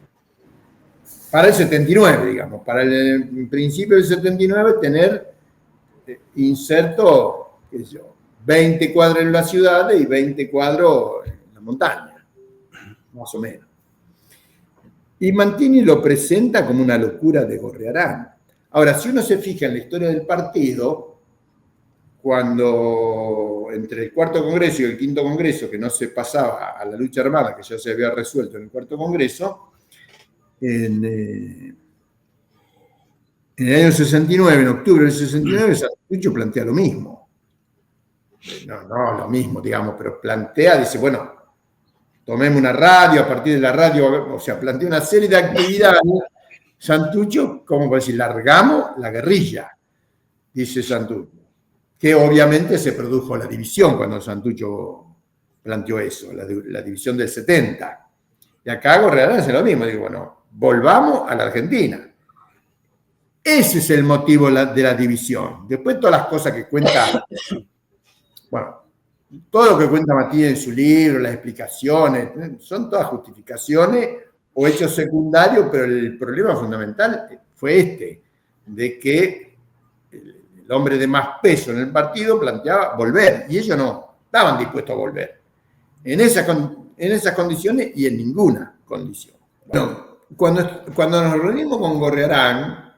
Para el 79, digamos, para el principio del 79 tener inserto, qué sé yo, 20 cuadros en la ciudad y 20 cuadros en la montaña, más o menos. Y Martini lo presenta como una locura de Gorriarán. Ahora, si uno se fija en la historia del partido, cuando entre el cuarto congreso y el quinto congreso, que no se pasaba a la lucha armada, que ya se había resuelto en el cuarto congreso, en el año 69, en octubre del 69, Santucho plantea lo mismo. No lo mismo, digamos, pero plantea, dice, bueno, tomemos una radio, a partir de la radio, o sea, plantea una serie de actividades. Santucho, ¿cómo puede decir? Largamos la guerrilla, dice Santucho. Que obviamente se produjo la división cuando Santucho planteó eso, la división del 70. Y acá Gorrearán hace lo mismo, digo, bueno, volvamos a la Argentina. Ese es el motivo de la división. Después todas las cosas que cuenta, bueno, todo lo que cuenta Matías en su libro, las explicaciones, son todas justificaciones o hechos secundarios, pero el problema fundamental fue de que el hombre de más peso en el partido planteaba volver, y ellos no estaban dispuestos a volver. En esas condiciones y en ninguna condición. Bueno, cuando nos reunimos con Gorrearán,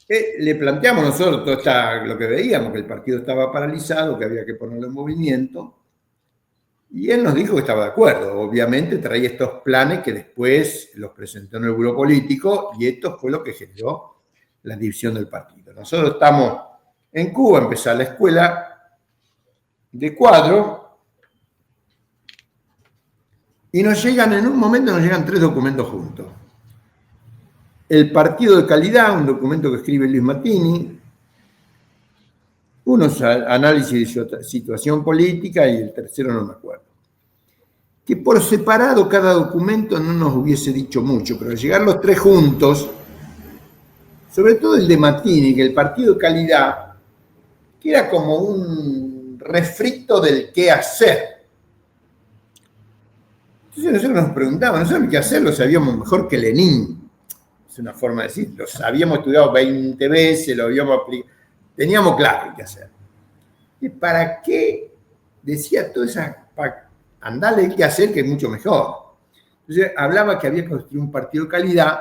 le planteamos nosotros todo lo que veíamos, que el partido estaba paralizado, que había que ponerlo en movimiento, y él nos dijo que estaba de acuerdo. Obviamente traía estos planes que después los presentó en el Buró Político, y esto fue lo que generó la división del partido. Nosotros estamos en Cuba, empezó la escuela de cuadro, y en un momento nos llegan 3 documentos juntos. El partido de calidad, un documento que escribe Luis Mattini, unos análisis de situación política y el tercero no me acuerdo. Que por separado cada documento no nos hubiese dicho mucho, pero al llegar los 3 juntos, sobre todo el de Mattini, que el partido de calidad, que era como un refrito del qué hacer. Entonces nosotros nos preguntábamos, nosotros qué hacer lo sabíamos mejor que Lenin. Es una forma de decir, lo habíamos estudiado 20 veces, lo habíamos aplicado, teníamos claro qué hacer. ¿Y para qué decía toda esa, andale qué hacer, que es mucho mejor? Entonces hablaba que había que construir un partido de calidad.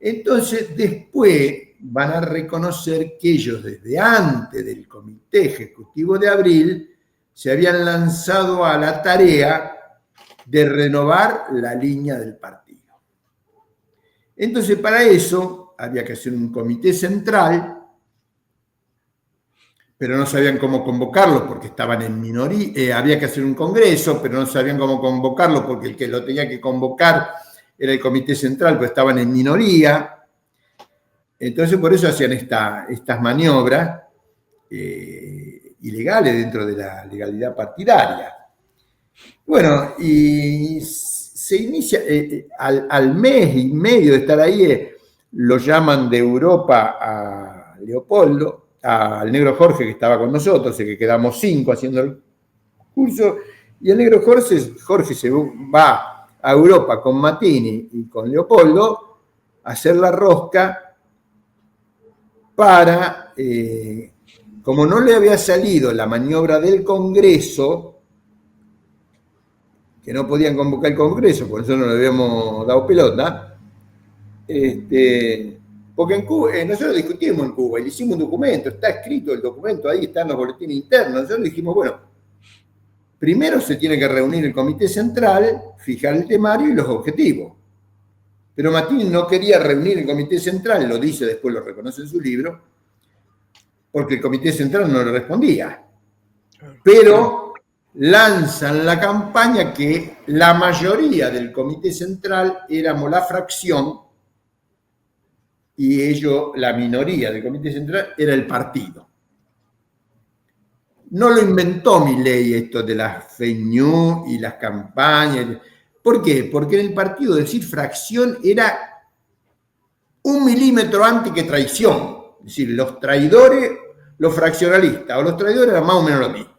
Entonces después van a reconocer que ellos desde antes del Comité Ejecutivo de Abril se habían lanzado a la tarea de renovar la línea del partido. Entonces, para eso había que hacer un comité central, pero no sabían cómo convocarlo porque estaban en minoría. Había que hacer un congreso, pero no sabían cómo convocarlo porque el que lo tenía que convocar era el comité central, pues estaban en minoría. Entonces, por eso hacían estas maniobras ilegales dentro de la legalidad partidaria. Bueno, y se inicia, al mes y medio de estar ahí, lo llaman de Europa a Leopoldo, al negro Jorge que estaba con nosotros, que quedamos 5 haciendo el curso, y el negro Jorge se va a Europa con Mattini y con Leopoldo a hacer la rosca para, como no le había salido la maniobra del Congreso, que no podían convocar el Congreso, por eso no le habíamos dado pelota, porque en Cuba, nosotros discutimos en Cuba y le hicimos un documento, está escrito el documento, ahí están los boletines internos. Nosotros dijimos, bueno, primero se tiene que reunir el Comité Central, fijar el temario y los objetivos. Pero Mattini no quería reunir el Comité Central, lo dice, después lo reconoce en su libro, porque el Comité Central no le respondía. Pero lanzan la campaña que la mayoría del Comité Central éramos la fracción y ellos, la minoría del Comité Central, era el partido. No lo inventó Milei esto de las fake news y las campañas. ¿Por qué? Porque en el partido decir fracción era 1 milímetro antes que traición. Es decir, los traidores, los fraccionalistas o los traidores eran más o menos lo mismo.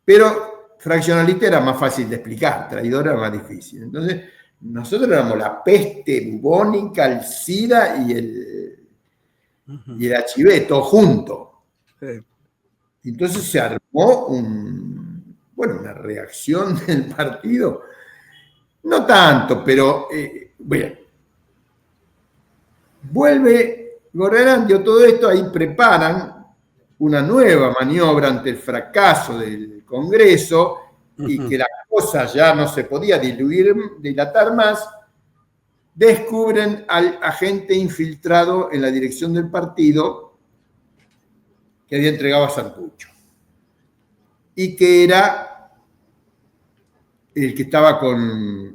Pero fraccionalista era más fácil de explicar, traidor era más difícil. Entonces, nosotros éramos la peste bubónica, el SIDA y el HIV, todo junto. Sí. Entonces se armó una reacción del partido. No tanto, pero bueno. Vuelve Gorriarán, dio todo esto, ahí preparan una nueva maniobra ante el fracaso del Congreso y que la cosa ya no se podía dilatar más. Descubren al agente infiltrado en la dirección del partido que había entregado a Santucho y que era el que estaba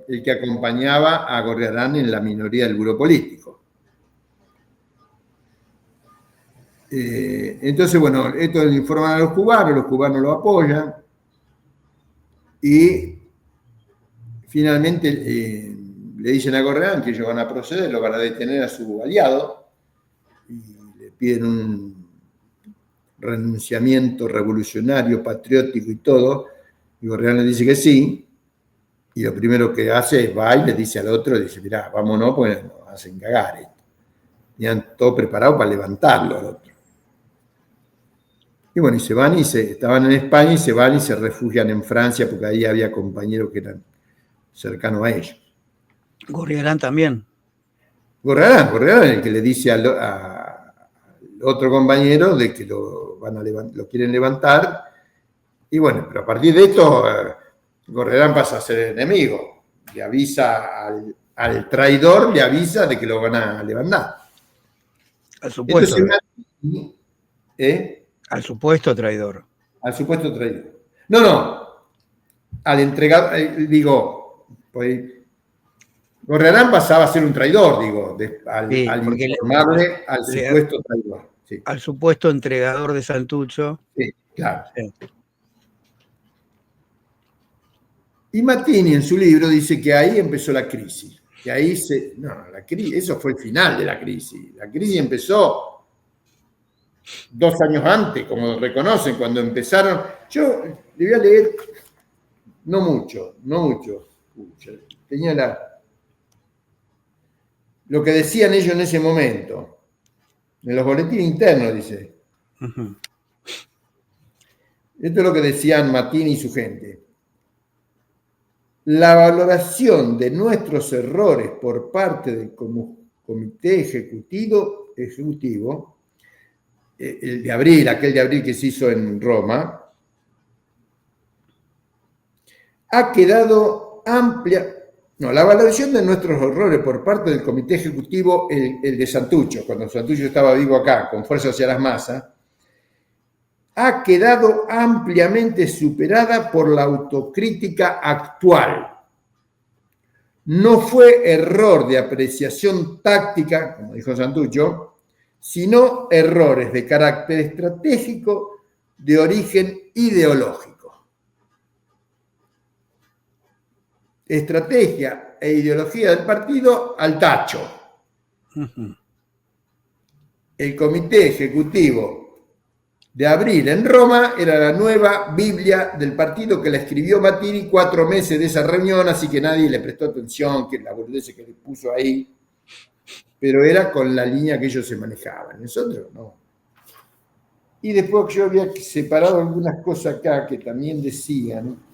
el que acompañaba a Gorriarán en la minoría del buró político. Entonces, bueno, esto le informan a los cubanos lo apoyan y finalmente le dicen a Gorriarán que ellos van a proceder, lo van a detener a su aliado y le piden un renunciamiento revolucionario, patriótico y todo, y Gorriarán le dice que sí, y lo primero que hace es va y le dice al otro, dice, mirá, vámonos, porque nos hacen cagar esto. Y han todo preparado para levantarlo al otro. Y bueno, y se van estaban en España y se van y se refugian en Francia, porque ahí había compañeros que eran cercanos a ellos. Gorriarán también. Gorriarán el que le dice al otro compañero de que lo quieren levantar. Y bueno, pero a partir de esto, Gorriarán pasa a ser enemigo. Le avisa al traidor, le avisa de que lo van a levantar. Al supuesto. Entonces, al supuesto traidor. Al supuesto traidor. No. Al entregado, pues, Gorriarán pasaba a ser un traidor, al informarle al supuesto traidor. Sí. Al supuesto entregador de Santucho. Sí, claro. Sí. Y Mattini en su libro dice que ahí empezó la crisis. Que ahí eso fue el final de la crisis. La crisis empezó 2 años antes, como reconocen, cuando empezaron. Yo le voy a leer, no mucho. Tenía lo que decían ellos en ese momento. En los boletines internos, dice. Uh-huh. Esto es lo que decían Mattini y su gente. La valoración de nuestros errores por parte del comité ejecutivo, el de abril, aquel de abril que se hizo en Roma, ha quedado amplia. No, la valoración de nuestros errores por parte del comité ejecutivo, el de Santucho, cuando Santucho estaba vivo acá, con Fuerza hacia las Masas, ha quedado ampliamente superada por la autocrítica actual. No fue error de apreciación táctica, como dijo Santucho, sino errores de carácter estratégico de origen ideológico. Estrategia e ideología del partido al tacho. Uh-huh. El comité ejecutivo de abril en Roma era la nueva Biblia del partido que la escribió Mattini 4 meses de esa reunión, así que nadie le prestó atención, que la boludez que le puso ahí, pero era con la línea que ellos se manejaban, nosotros no. Y después yo había separado algunas cosas acá que también decían.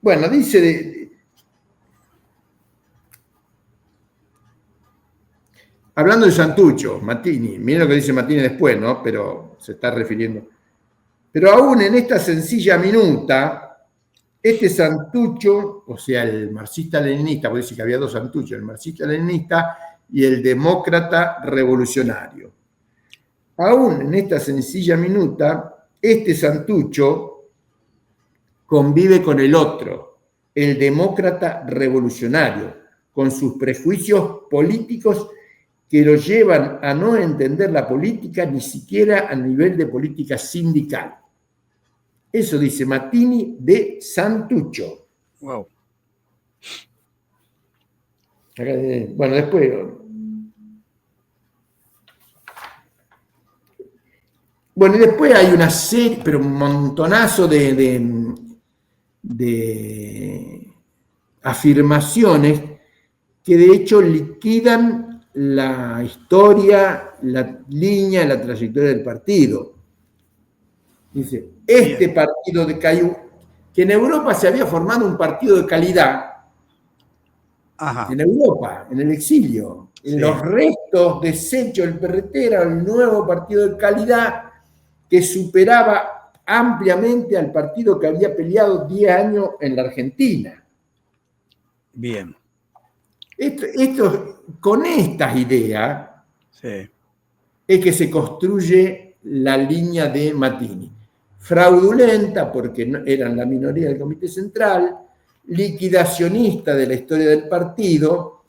Bueno, dice hablando de Santucho, Mattini, miren lo que dice Mattini después, ¿no? Pero se está refiriendo. Pero aún en esta sencilla minuta, este Santucho, o sea, el marxista-leninista, porque dice que había 2 Santuchos, el marxista-leninista y el demócrata revolucionario. Aún en esta sencilla minuta, este Santucho convive con el otro, el demócrata revolucionario, con sus prejuicios políticos que lo llevan a no entender la política ni siquiera a nivel de política sindical. Eso dice Mattini de Santucho. Wow. Bueno, después. Bueno, y después hay una serie, pero un montonazo de afirmaciones que de hecho liquidan la historia, la línea, la trayectoria del partido. Dice, este partido de Cayú, que en Europa se había formado un partido de calidad, Ajá. en Europa, en el exilio, en los restos desechos del PRT era el nuevo partido de calidad que superaba ampliamente al partido que había peleado 10 años en la Argentina. Bien. Con estas ideas es que se construye la línea de Mattini. Fraudulenta porque eran la minoría del Comité Central, liquidacionista de la historia del partido,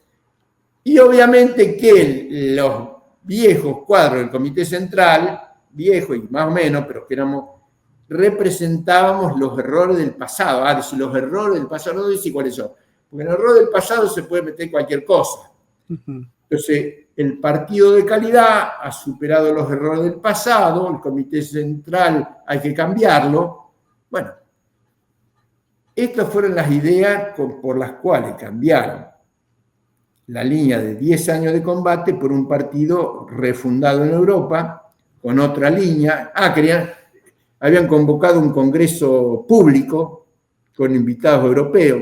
y obviamente que los viejos cuadros del Comité Central, viejos y más o menos, pero que representábamos los errores del pasado. Decir los errores del pasado, no decir cuáles son, porque en el error del pasado se puede meter cualquier cosa. Entonces, el partido de calidad ha superado los errores del pasado, el Comité Central hay que cambiarlo. Bueno, estas fueron las ideas por las cuales cambiaron la línea de 10 años de combate por un partido refundado en Europa, con otra línea. Habían convocado un congreso público con invitados europeos.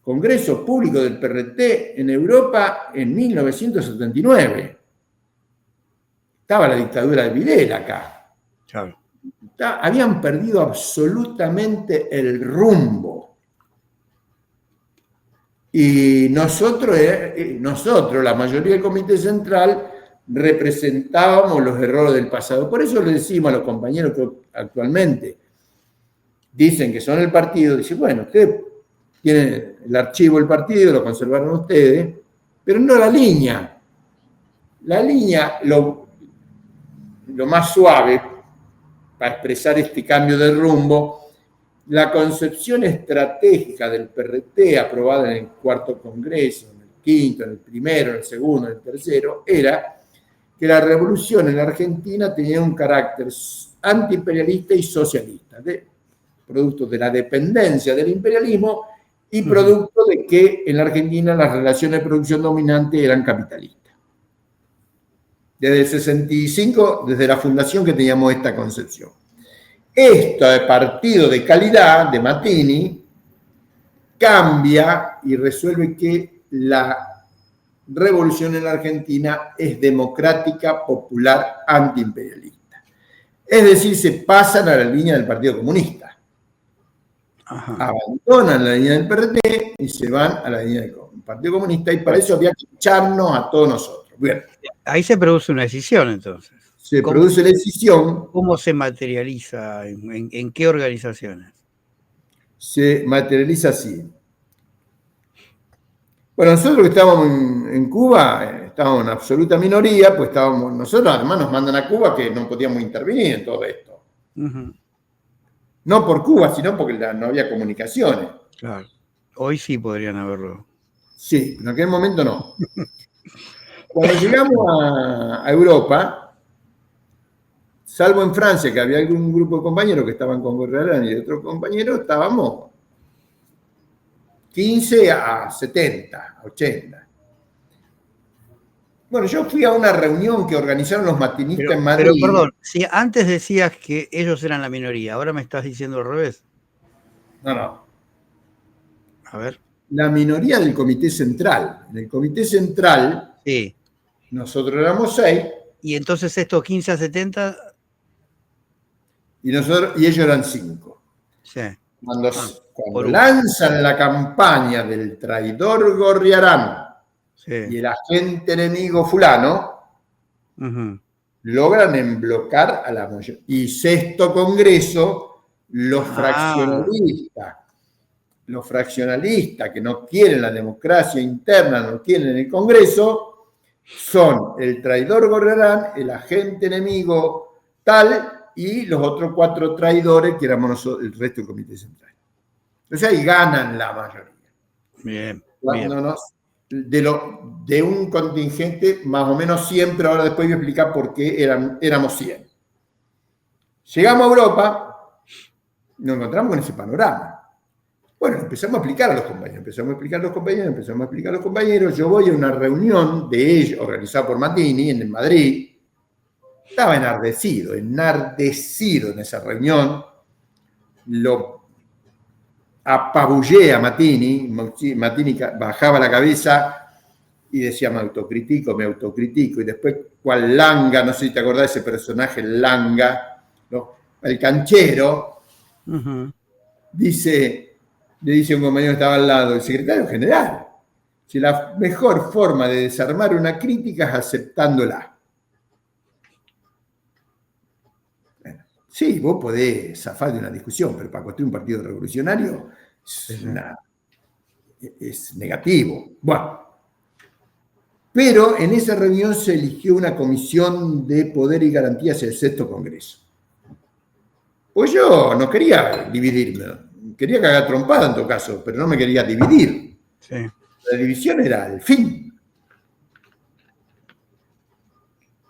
Congreso público del PRT en Europa en 1979. Estaba la dictadura de Videla acá. Claro. Habían perdido absolutamente el rumbo. Y nosotros, la mayoría del Comité Central, representábamos los errores del pasado. Por eso le decimos a los compañeros que actualmente dicen que son el partido, dicen, bueno, ustedes tienen el archivo del partido, lo conservaron ustedes, pero no la línea. La línea, lo más suave para expresar este cambio de rumbo, la concepción estratégica del PRT aprobada en el cuarto congreso, en el quinto, en el primero, en el segundo, en el tercero, era que la revolución en la Argentina tenía un carácter antiimperialista y socialista, producto de la dependencia del imperialismo y producto de que en la Argentina las relaciones de producción dominante eran capitalistas. Desde el 65, desde la fundación que teníamos esta concepción. Este partido de calidad de Mattini cambia y resuelve que la revolución en la Argentina es democrática, popular, antiimperialista. Es decir, se pasan a la línea del Partido Comunista. Ajá. Abandonan la línea del PRT y se van a la línea del Partido Comunista, y para eso había que echarnos a todos nosotros. Bien. Ahí se produce una decisión, entonces. Se produce la decisión. ¿Cómo se materializa? ¿En qué organizaciones? Se materializa así. Bueno, nosotros que estábamos en Cuba, estábamos en absoluta minoría, pues nosotros además nos mandan a Cuba que no podíamos intervenir en todo esto. No por Cuba, sino porque no había comunicaciones. Claro. Hoy sí podrían haberlo. Sí, en aquel momento no. Cuando llegamos a Europa, salvo en Francia, que había algún grupo de compañeros que estaban con Gorriarán y de otros compañeros, estábamos 15 a 70, 80. Bueno, yo fui a una reunión que organizaron los matinistas en Madrid. Pero perdón, si antes decías que ellos eran la minoría, ¿ahora me estás diciendo al revés? No. A ver. La minoría del Comité Central. En el Comité Central, sí. Nosotros éramos 6. Y entonces estos 15 a 70... Y ellos eran 5. Sí. Cuando lanzan la campaña del traidor Gorriarán y el agente enemigo fulano, logran emblocar a la mayoría. Y sexto congreso, los fraccionalistas que no quieren la democracia interna, no quieren el Congreso, son el traidor Gorriarán, el agente enemigo tal, y los otros 4 traidores que éramos nosotros, el resto del Comité Central. Entonces ahí ganan la mayoría. Bien. De un contingente más o menos 100, pero ahora después voy a explicar por qué éramos 100. Llegamos a Europa, nos encontramos con ese panorama. Bueno, empezamos a explicar a los compañeros. Yo voy a una reunión de ellos, organizada por Mattini, en Madrid. Estaba enardecido en esa reunión. Lo apabullé a Mattini. Mattini bajaba la cabeza y decía, me autocritico. Y después, cual Langa, no sé si te acordás de ese personaje, Langa, ¿no? El canchero, le dice a un compañero que estaba al lado, el secretario general, si la mejor forma de desarmar una crítica es aceptándola. Bueno, sí, vos podés zafar de una discusión, pero para construir un partido revolucionario es negativo. Bueno, pero en esa reunión se eligió una comisión de poder y garantías del sexto Congreso. Pues yo no quería dividirme, quería cagar trompada en todo caso, pero no me quería dividir. Sí. La división era el fin.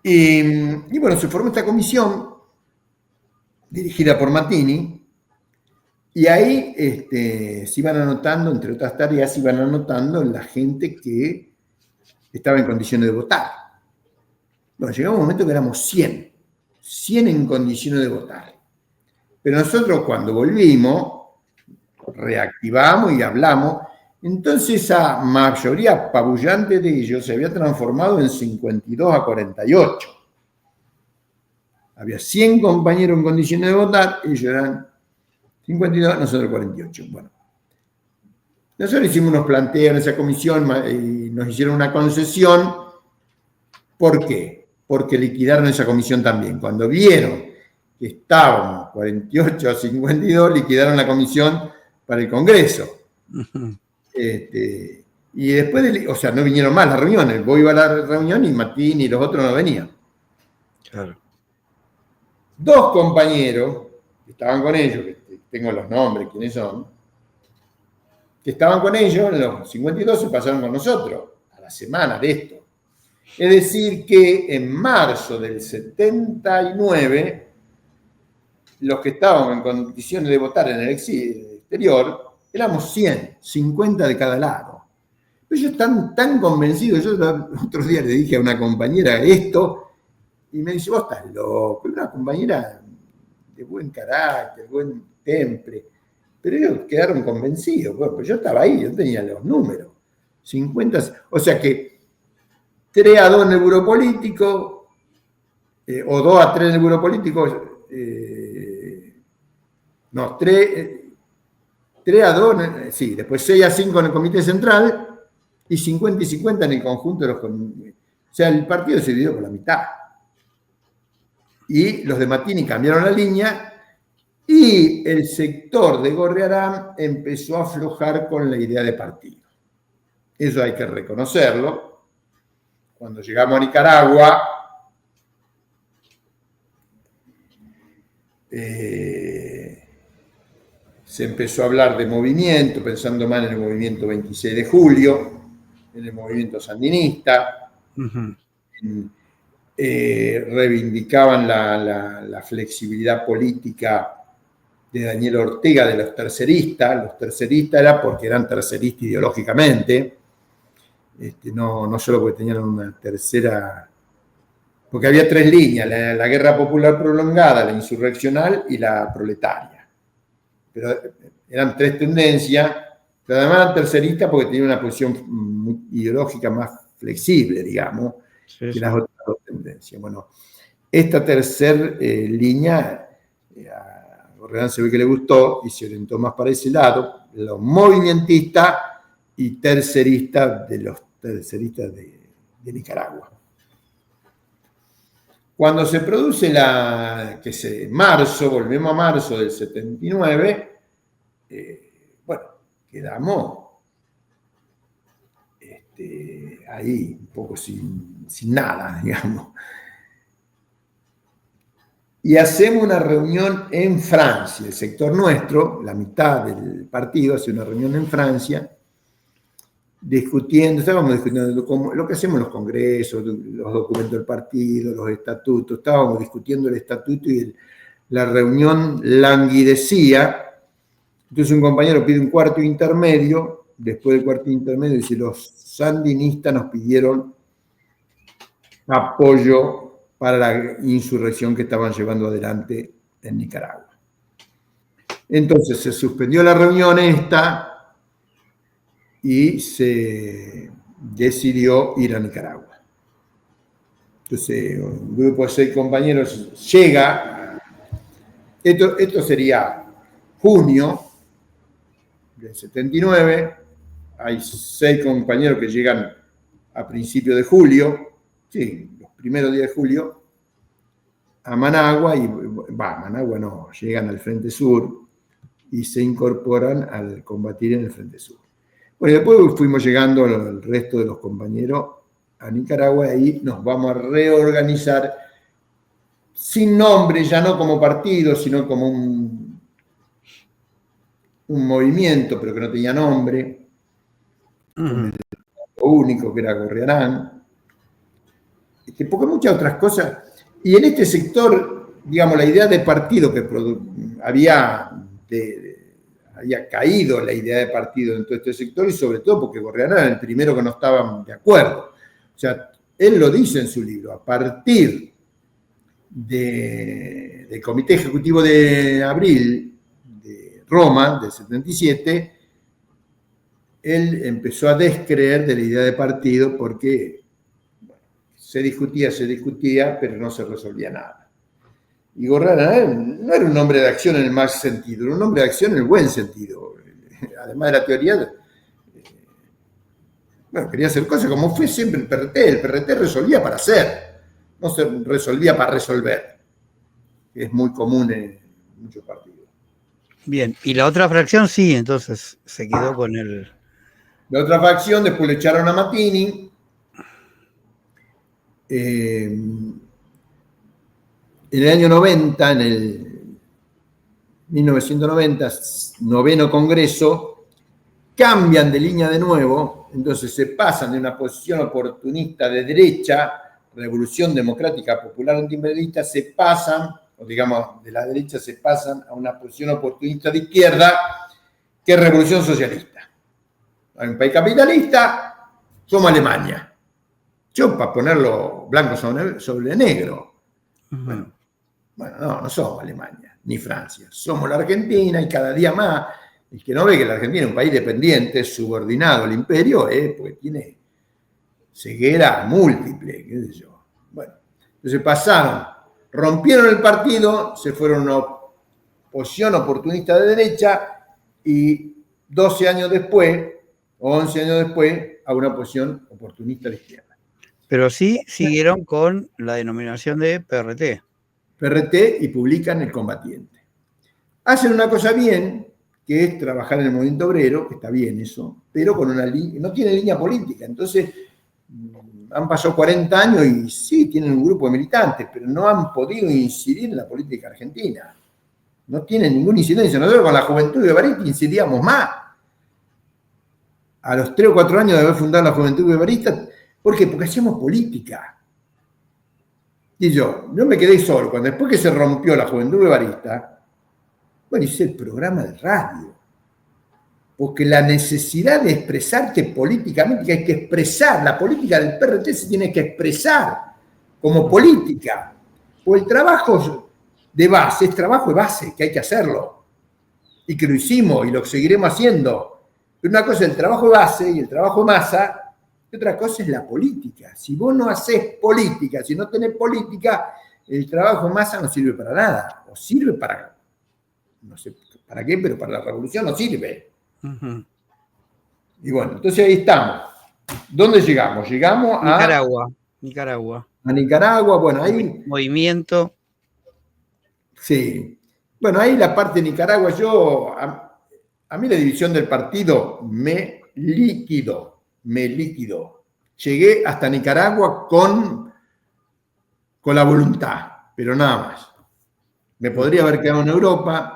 Y bueno, se formó esta comisión dirigida por Mattini, y ahí se iban anotando, entre otras tareas, se iban anotando la gente que estaba en condiciones de votar. Bueno, llegó un momento que éramos 100 en condiciones de votar. Pero nosotros cuando volvimos, reactivamos y hablamos, entonces esa mayoría apabullante de ellos se había transformado en 52-48. Había 100 compañeros en condiciones de votar, ellos eran 52, nosotros 48. Bueno, nosotros hicimos unos planteos en esa comisión y nos hicieron una concesión. ¿Por qué? Porque liquidaron esa comisión también. Cuando vieron que estábamos 48 a 52, liquidaron la comisión para el Congreso. Y después, no vinieron más las reuniones. Vos ibas a la reunión y Mattini y los otros no venían. Claro. 2 compañeros que estaban con ellos, que tengo los nombres, quiénes son, que estaban con ellos, los 52 se pasaron con nosotros, a la semana de esto. Es decir, que en marzo del 79, los que estábamos en condiciones de votar en el exterior, éramos 100, 50 de cada lado. Pero ellos están tan convencidos. Yo otro día le dije a una compañera esto, y me dice, vos estás loco. Una compañera de buen carácter, buen temple. Pero ellos quedaron convencidos. Bueno, pues yo estaba ahí, yo tenía los números. 50, o sea que 3-2 en el Buró Político, o 2-3 en el Buró Político, 3-2, sí, después 6-5 en el Comité Central y 50 en el conjunto de los... O sea, el partido se dividió por la mitad. Y los de Mattini cambiaron la línea y el sector de Gorriarán empezó a aflojar con la idea de partido. Eso hay que reconocerlo. Cuando llegamos a Nicaragua, se empezó a hablar de movimiento, pensando más en el movimiento 26 de julio, en el movimiento sandinista. Reivindicaban la flexibilidad política de Daniel Ortega, de los terceristas. Los terceristas era porque eran terceristas ideológicamente, no solo porque tenían una tercera, porque había 3 líneas, la guerra popular prolongada, la insurreccional y la proletaria. Pero eran 3 tendencias, pero además eran terceristas porque tenían una posición ideológica más flexible, digamos, que las otras 2 tendencias. Bueno, esta tercera línea a Gorriarán se ve que le gustó y se orientó más para ese lado, los movimentistas y terceristas de los terceristas de Nicaragua. Cuando se produce volvemos a marzo del 79, quedamos ahí un poco sin nada, digamos. Y hacemos una reunión en Francia, el sector nuestro, la mitad del partido hace una reunión en Francia, estábamos discutiendo lo que hacemos en los congresos, los documentos del partido, los estatutos, estábamos discutiendo el estatuto y la reunión languidecía Entonces un compañero pide un cuarto intermedio, después del cuarto intermedio dice, los sandinistas nos pidieron apoyo para la insurrección que estaban llevando adelante en Nicaragua. Entonces se suspendió la reunión esta y se decidió ir a Nicaragua. Entonces un grupo de 6 compañeros llega, esto sería junio del 79, hay 6 compañeros que llegan a principios de julio, sí, los primeros días de julio, a Managua, Managua no, llegan al Frente Sur y se incorporan al combatir en el Frente Sur. Bueno, después fuimos llegando el resto de los compañeros a Nicaragua y ahí nos vamos a reorganizar sin nombre, ya no como partido, sino como un movimiento, pero que no tenía nombre, con el único que era Gorriarán, porque muchas otras cosas. Y en este sector, digamos, la idea de partido que había caído la idea de partido en todo este sector, y sobre todo porque Gorriarán era el primero que no estaban de acuerdo. O sea, él lo dice en su libro, a partir del Comité Ejecutivo de Abril de Roma, del 77, él empezó a descreer de la idea de partido porque se discutía, pero no se resolvía nada. Y Gorriarán no era un hombre de acción en el mal sentido, era un hombre de acción en el buen sentido. Además de la teoría, quería hacer cosas como fue siempre el PRT. El PRT resolvía para hacer, no se resolvía para resolver, que es muy común en muchos partidos. Bien, y la otra fracción sí, entonces se quedó con el... La otra facción, después le echaron a Mattini. En el año 90, en el 1990, 9º Congreso, cambian de línea de nuevo, entonces se pasan de una posición oportunista de derecha, Revolución Democrática Popular Antiimperialista, se pasan, o digamos, de la derecha se pasan a una posición oportunista de izquierda, que es Revolución Socialista. Hay un país capitalista, somos Alemania. Yo, para ponerlo blanco sobre negro, bueno, no somos Alemania, ni Francia, somos la Argentina, y cada día más, el que no ve que la Argentina es un país dependiente, subordinado al imperio, porque tiene ceguera múltiple, qué sé yo. Bueno, entonces rompieron el partido, se fueron a una posición oportunista de derecha, y 12 años después, o 11 años después, a una posición oportunista de izquierda. Pero sí siguieron con la denominación de PRT. PRT y publican El Combatiente. Hacen una cosa bien, que es trabajar en el movimiento obrero, que está bien eso, pero con no tiene línea política. Entonces, han pasado 40 años y sí, tienen un grupo de militantes, pero no han podido incidir en la política argentina. No tienen ninguna incidencia. Nosotros con la Juventud de Guevarista incidíamos más. A los 3 o 4 años de haber fundado la Juventud Guevarista, ¿por qué? Porque hacíamos política. Y yo me quedé solo. Después que se rompió la Juventud Guevarista, hice el programa de radio. Porque la necesidad de expresarte políticamente, que hay que expresar, la política del PRT se tiene que expresar como política. O el trabajo de base es trabajo de base, que hay que hacerlo. Y que lo hicimos y lo seguiremos haciendo. Pero una cosa es el trabajo de base y el trabajo de masa, y otra cosa es la política. Si vos no hacés política, si no tenés política, el trabajo de masa no sirve para nada. O sirve para, no sé para qué, pero para la revolución no sirve. Y bueno, entonces ahí estamos. ¿Dónde llegamos? Llegamos a Nicaragua. A Nicaragua, bueno, ahí... Movimiento. Sí. Bueno, ahí la parte de Nicaragua, a mí la división del partido me liquidó. Llegué hasta Nicaragua con la voluntad, pero nada más. Me podría haber quedado en Europa,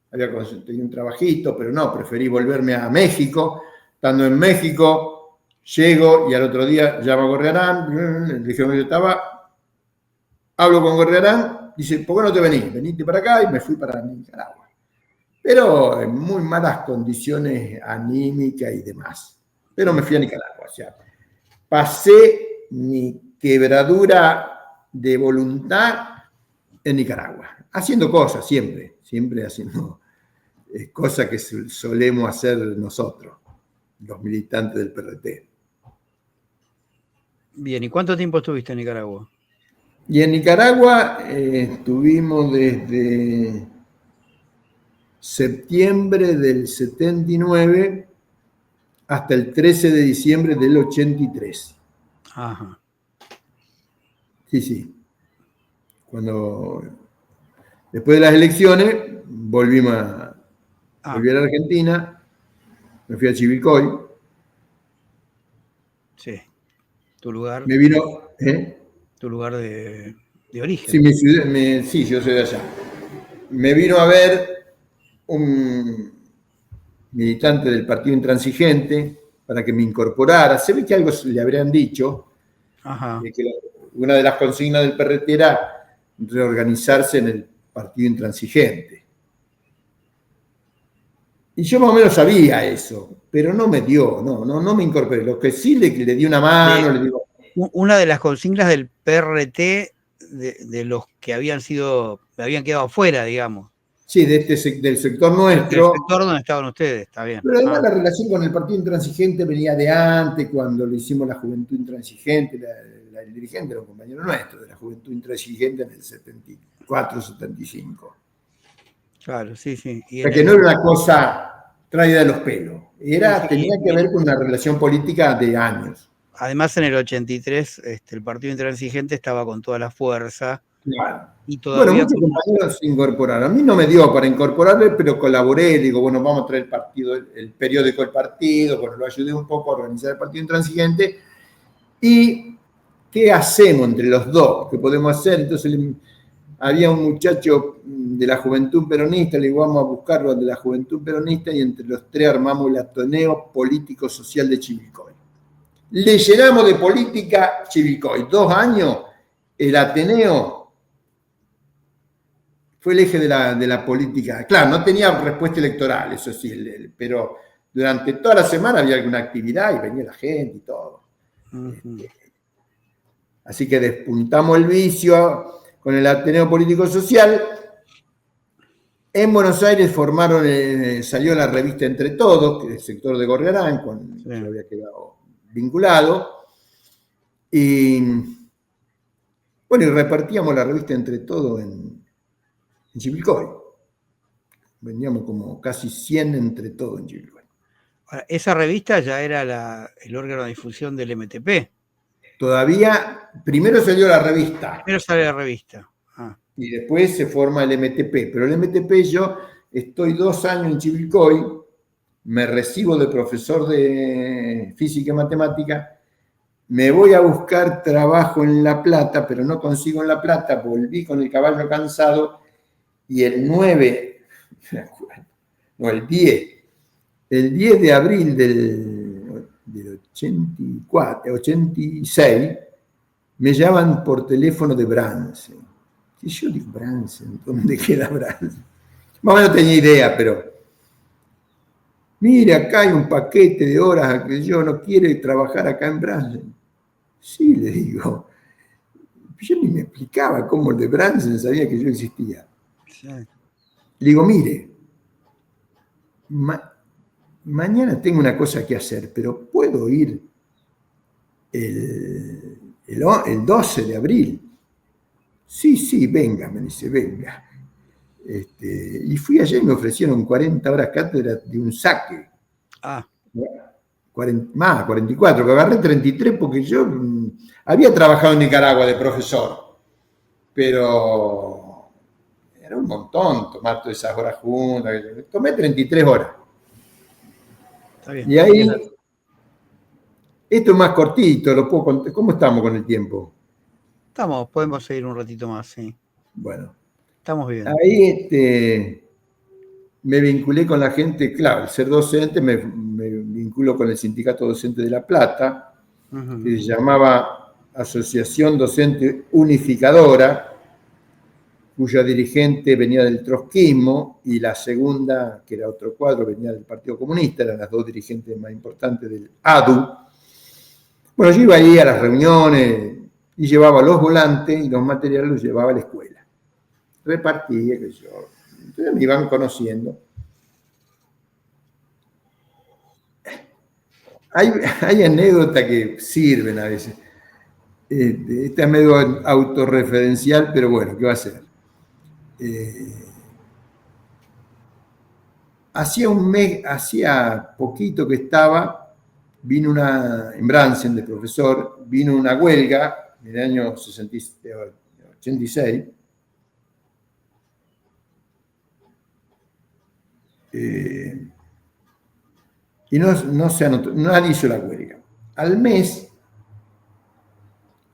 había conseguido un trabajito, pero no, preferí volverme a México. Estando en México, llego y al otro día llamo a Gorriarán, le dije dónde yo estaba, hablo con Gorriarán, dice, ¿por qué no te venís? Venite para acá, y me fui para Nicaragua. pero en muy malas condiciones anímicas y demás. Pero me fui a Nicaragua, o sea, pasé mi quebradura de voluntad en Nicaragua, haciendo cosas siempre haciendo cosas que solemos hacer nosotros, los militantes del PRT. Bien, ¿y cuánto tiempo estuviste en Nicaragua? Y en Nicaragua estuvimos desde septiembre del 79 hasta el 13 de diciembre del 83. Ajá. Sí. Después de las elecciones, volví a la Argentina, me fui a Chivilcoy. Sí, tu lugar. Me vino... Tu lugar de origen. Sí, yo soy de allá. Me vino a ver un militante del Partido Intransigente para que me incorporara. Se ve que algo le habrían dicho. Ajá. Que una de las consignas del PRT era reorganizarse en el Partido Intransigente. Y yo más o menos sabía eso, pero no me dio, no me incorporé. Lo que sí le di una mano, le digo... Una de las consignas del PRT de los que habían quedado afuera, digamos. Sí, del sector nuestro. Del sector donde estaban ustedes, está bien. Pero además la relación con el Partido Intransigente venía de antes, cuando le hicimos la Juventud Intransigente, el dirigente era un compañero nuestro de la Juventud Intransigente en el 74-75. Claro, sí. O sea, que no era una cosa traída de los pelos, tenía que ver con una relación política de años. Además, en el 83, el Partido Intransigente estaba con toda la fuerza. Claro. Y todavía muchos compañeros se incorporaron. A mí no me dio para incorporarme, pero colaboré. Digo, bueno, vamos a traer el periódico del partido, bueno, lo ayudé un poco a organizar el Partido Intransigente. ¿Y qué hacemos entre los dos? ¿Qué podemos hacer? Entonces había un muchacho de la Juventud Peronista, le digo, vamos a buscarlo de la Juventud Peronista, y entre los tres armamos el Ateneo Político Social de Chivilcoy. Le llenamos de política Chivilcoy. 2 años, el Ateneo fue el eje de la política. Claro, no tenía respuesta electoral, eso sí, pero durante toda la semana había alguna actividad y venía la gente y todo. Uh-huh. Así que despuntamos el vicio con el Ateneo Político Social. En Buenos Aires salió la revista Entre Todos, que es el sector de Gorriarán, con que había quedado vinculado. Y bueno, y repartíamos la revista Entre Todos en Chivilcoy. Veníamos como casi 100 Entre Todos en Chivilcoy. Esa revista ya era el órgano de difusión del MTP. Todavía, primero salió la revista. Primero sale la revista. Y después se forma el MTP. Pero el MTP, yo estoy 2 años en Chivilcoy, me recibo de profesor de física y matemática, me voy a buscar trabajo en La Plata, pero no consigo en La Plata, volví con el caballo cansado, y el 10 de abril del 86, me llaman por teléfono de Bransen. Y yo digo, Bransen, ¿dónde queda Bransen? Más o menos tenía idea, pero... Mire, acá hay un paquete de horas que yo no quiero trabajar acá en Bransen. Sí, le digo. Yo ni me explicaba cómo el de Bransen sabía que yo existía. Sí. Le digo, mire, mañana tengo una cosa que hacer, pero puedo ir el 12 de abril. Sí, venga, me dice, venga. Y fui allá y me ofrecieron 40 horas cátedra de un saque. 44, que agarré 33 porque yo había trabajado en Nicaragua de profesor, pero era un montón tomar todas esas horas juntas. Tomé 33 horas. Está bien. Y ahí, esto es más cortito, lo puedo contar. ¿Cómo estamos con el tiempo? Podemos seguir un ratito más, sí. Bueno. Estamos bien. Ahí me vinculé con la gente, claro, al ser docente me vinculo con el Sindicato Docente de La Plata, uh-huh, que se llamaba Asociación Docente Unificadora, cuya dirigente venía del trotskismo, y la segunda, que era otro cuadro, venía del Partido Comunista, eran las dos dirigentes más importantes del ADU. Bueno, yo iba ahí a las reuniones y llevaba los volantes y los materiales los llevaba a la escuela. Repartía, qué sé yo. Entonces me iban conociendo. Hay anécdotas que sirven a veces. Esta es medio autorreferencial, pero bueno, ¿qué va a ser? Hacía poquito que estaba, en Bransen de profesor, vino una huelga en el año 86. Y no se anotó, nadie hizo la huelga. Al mes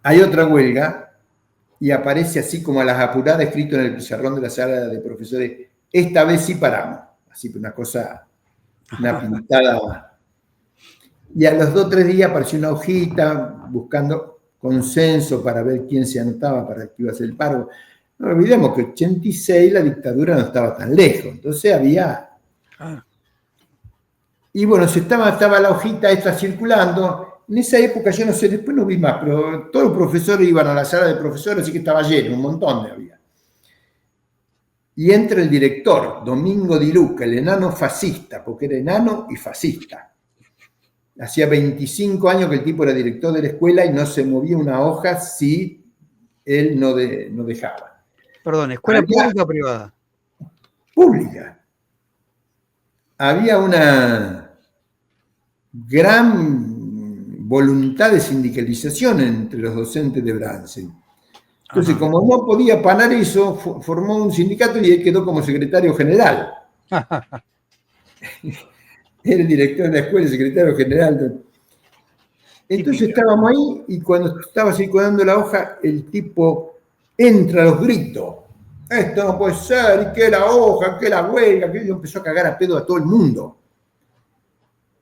hay otra huelga y aparece así como a las apuradas escrito en el pizarrón de la sala de profesores: esta vez sí paramos. Así que una pintada. Y a los 2 o 3 días apareció una hojita buscando consenso para ver quién se anotaba para que iba a ser el paro. No olvidemos que en 86 la dictadura no estaba tan lejos, entonces había... Y bueno, estaba la hojita esta circulando. En esa época, yo no sé, después no vi más, pero todos los profesores iban a la sala de profesores, así que estaba lleno, un montón de había. Y entra el director, Domingo Di Luca, el enano fascista, porque era enano y fascista. Hacía 25 años que el tipo era director de la escuela y no se movía una hoja si él no dejaba. Perdón, ¿escuela pública o privada? Pública. Había una gran voluntad de sindicalización entre los docentes de Bransen. Entonces, como no podía parar eso, formó un sindicato y él quedó como secretario general. Era el director de la escuela, el secretario general. Entonces estábamos ahí y cuando estaba circulando la hoja, el tipo entra a los gritos. Esto no puede ser, y que la hoja, que la huelga, que yo empezó a cagar a pedo a todo el mundo.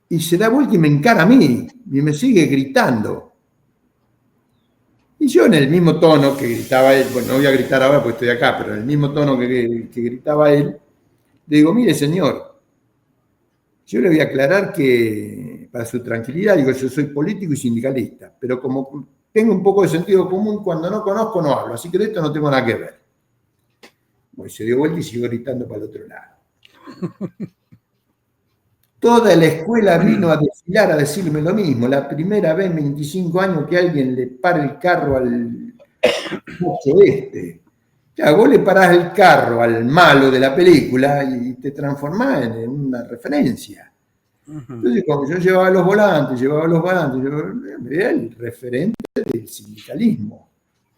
Y se da vuelta y me encara a mí y me sigue gritando. Y yo en el mismo tono que gritaba él, bueno, no voy a gritar ahora porque estoy acá, pero en el mismo tono que gritaba él, le digo: mire, señor, yo le voy a aclarar que, para su tranquilidad, digo, yo soy político y sindicalista, pero como tengo un poco de sentido común, cuando no conozco no hablo, así que de esto no tengo nada que ver. Pues se dio vuelta y siguió gritando para el otro lado. Toda la escuela vino a desfilar a decirme lo mismo. La primera vez en 25 años que alguien le para el carro al mozo este. Ya, vos le parás el carro al malo de la película y te transformás en una referencia. Entonces, como yo llevaba los volantes, yo era el referente del sindicalismo,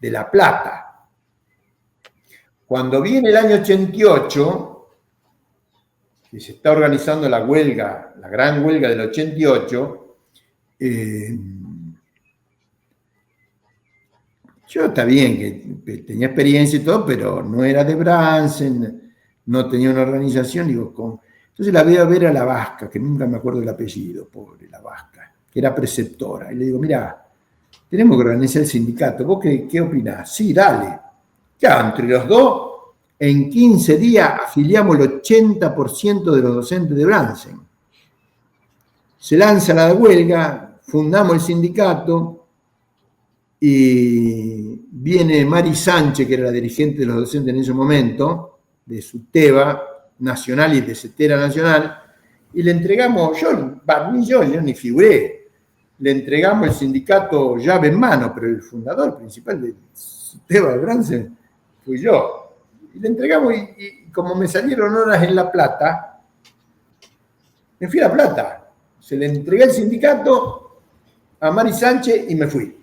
de La Plata. Cuando viene el año 88, que se está organizando la huelga, la gran huelga del 88, yo está bien que tenía experiencia y todo, pero no era de Bransen, no tenía una organización, entonces la voy a ver a la Vasca, que nunca me acuerdo del apellido, pobre la Vasca, que era preceptora, y le digo: mirá, tenemos que organizar el sindicato, ¿vos qué opinás? Sí, dale. Ya, entre los dos, en 15 días afiliamos el 80% de los docentes de Bransen. Se lanza la huelga, fundamos el sindicato y viene Mari Sánchez, que era la dirigente de los docentes en ese momento, de SUTEBA Nacional y de CETERA Nacional, y le entregamos, yo ni figuré, le entregamos el sindicato llave en mano, pero el fundador principal de SUTEBA de Bransen fui yo. Y le entregamos y como me salieron horas en La Plata, me fui a La Plata. Se le entregué el sindicato a Mari Sánchez y me fui.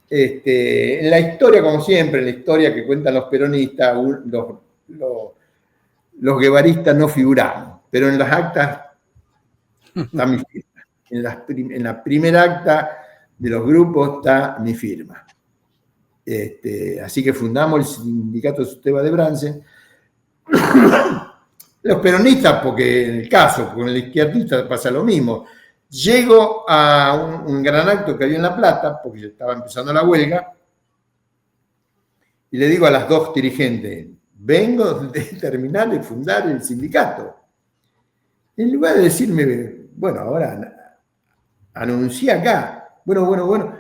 En la historia, como siempre, en la historia que cuentan los peronistas, los guevaristas no figuramos, pero en las actas está mi firma. En la primera acta de los grupos está mi firma. Así que fundamos el sindicato SUTEBA de Bransen. Los peronistas, porque en el caso, con el izquierdista pasa lo mismo. Llego a un gran acto que había en La Plata, porque ya estaba empezando la huelga, Y le digo a las dos dirigentes, vengo de terminar de fundar el sindicato. En lugar de decirme, bueno, ahora anuncié acá, bueno,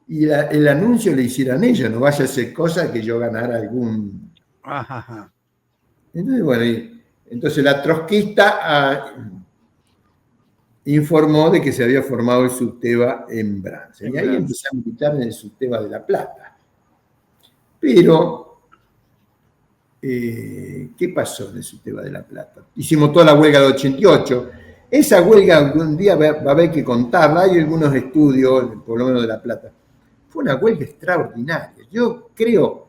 y el anuncio le hicieran ellos, no vaya a ser cosa que yo ganara algún... Ajá. Entonces, bueno, entonces la trotskista informó de que se había formado el Subteva en Brance. Y ahí empecé a militar en el Subteva de La Plata. Pero, ¿qué pasó en el Subteva de La Plata? Hicimos toda la huelga de 88. Esa huelga algún día va a haber que contarla. Hay algunos estudios, por lo menos de La Plata. Fue una huelga extraordinaria. Yo creo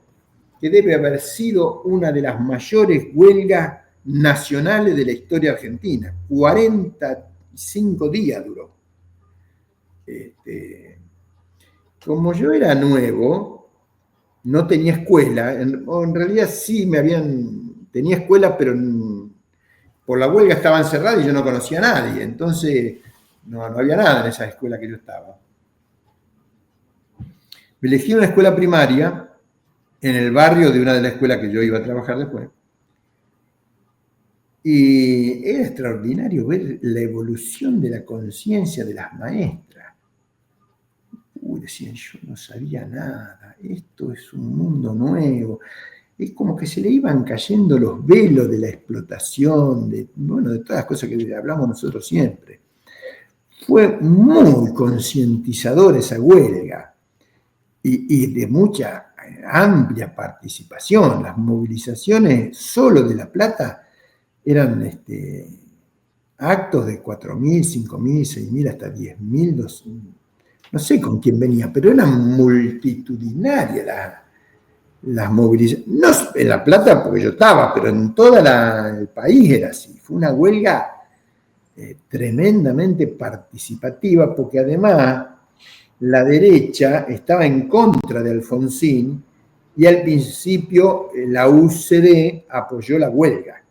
que debe haber sido una de las mayores huelgas nacionales de la historia argentina. 45 días duró. Como yo era nuevo, no tenía escuela, en realidad sí tenía escuela, pero por la huelga estaban cerradas y yo no conocía a nadie, entonces no había nada en esa escuela que yo estaba. Me elegí una escuela primaria en el barrio de una de las escuelas que yo iba a trabajar después. Y era extraordinario ver la evolución de la conciencia de las maestras. Decían, yo no sabía nada, esto es un mundo nuevo. Es como que se le iban cayendo los velos de la explotación, de todas las cosas que hablamos nosotros siempre. Fue muy concientizadora esa huelga y de mucha amplia participación. Las movilizaciones solo de La Plata eran actos de 4.000, 5.000, 6.000, hasta 10.000, 2.000. No sé con quién venía, pero eran multitudinarias las movilizaciones. No en La Plata porque yo estaba, pero en todo el país era así. Fue una huelga tremendamente participativa, porque además la derecha estaba en contra de Alfonsín y al principio la UCD apoyó la huelga.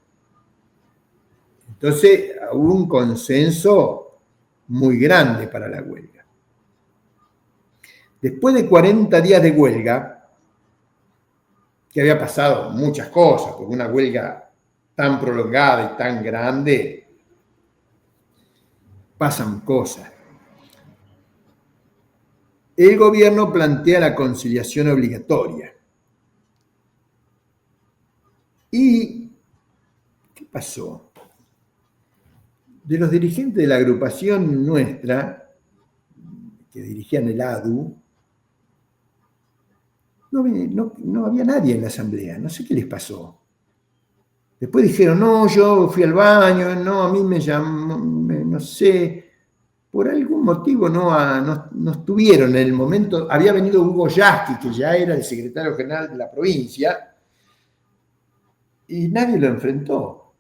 Entonces hubo un consenso muy grande para la huelga. Después de 40 días de huelga, que había pasado muchas cosas, porque una huelga tan prolongada y tan grande, pasan cosas. El gobierno plantea la conciliación obligatoria. ¿Y qué pasó? De los dirigentes de la agrupación nuestra, que dirigían el ADU, no había nadie en la asamblea, no sé qué les pasó. Después dijeron, no, yo fui al baño, no, a mí me llamó, no sé, por algún motivo no estuvieron en el momento. Había venido Hugo Yasky, que ya era el secretario general de la provincia, y nadie lo enfrentó.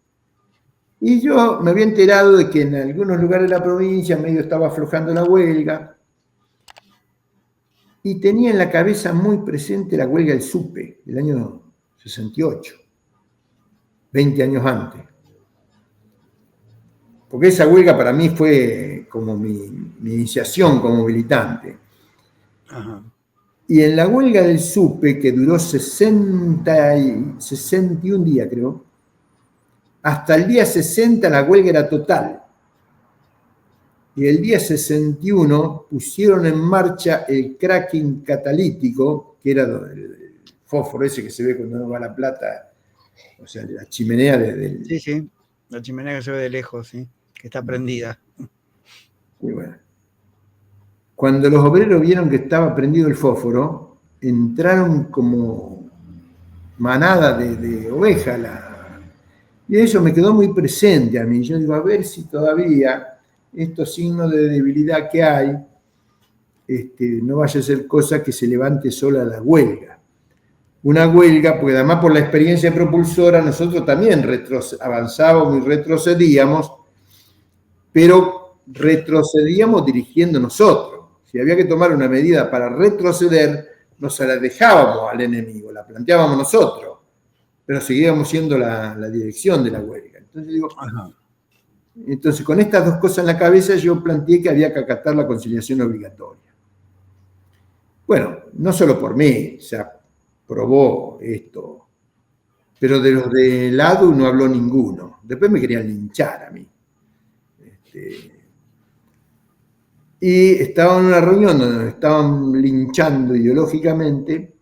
Y yo me había enterado de que en algunos lugares de la provincia medio estaba aflojando la huelga, y tenía en la cabeza muy presente la huelga del SUPE, del año 68, 20 años antes. Porque esa huelga para mí fue como mi iniciación como militante. Ajá. Y en la huelga del SUPE, que duró 61 días, creo, hasta el día 60 la huelga era total. Y el día 61 pusieron en marcha el cracking catalítico, que era el fósforo ese que se ve cuando uno va a La Plata, o sea, la chimenea del... Sí, la chimenea que se ve de lejos, sí, que está prendida. Y bueno, cuando los obreros vieron que estaba prendido el fósforo, entraron como manada de ovejas. Y eso me quedó muy presente a mí. Yo digo, a ver si todavía estos signos de debilidad que hay, no vaya a ser cosa que se levante sola la huelga. Una huelga, porque además por la experiencia propulsora nosotros también avanzábamos y retrocedíamos, pero retrocedíamos dirigiendo nosotros. Si había que tomar una medida para retroceder, no se la dejábamos al enemigo, la planteábamos nosotros, pero seguíamos siendo la dirección de la huelga. Entonces digo, entonces con estas dos cosas en la cabeza yo planteé que había que acatar la conciliación obligatoria. Bueno, no solo por mí, o sea, probó esto. Pero de los de ADU no habló ninguno. Después me querían linchar a mí. Y estaba en una reunión donde nos estaban linchando ideológicamente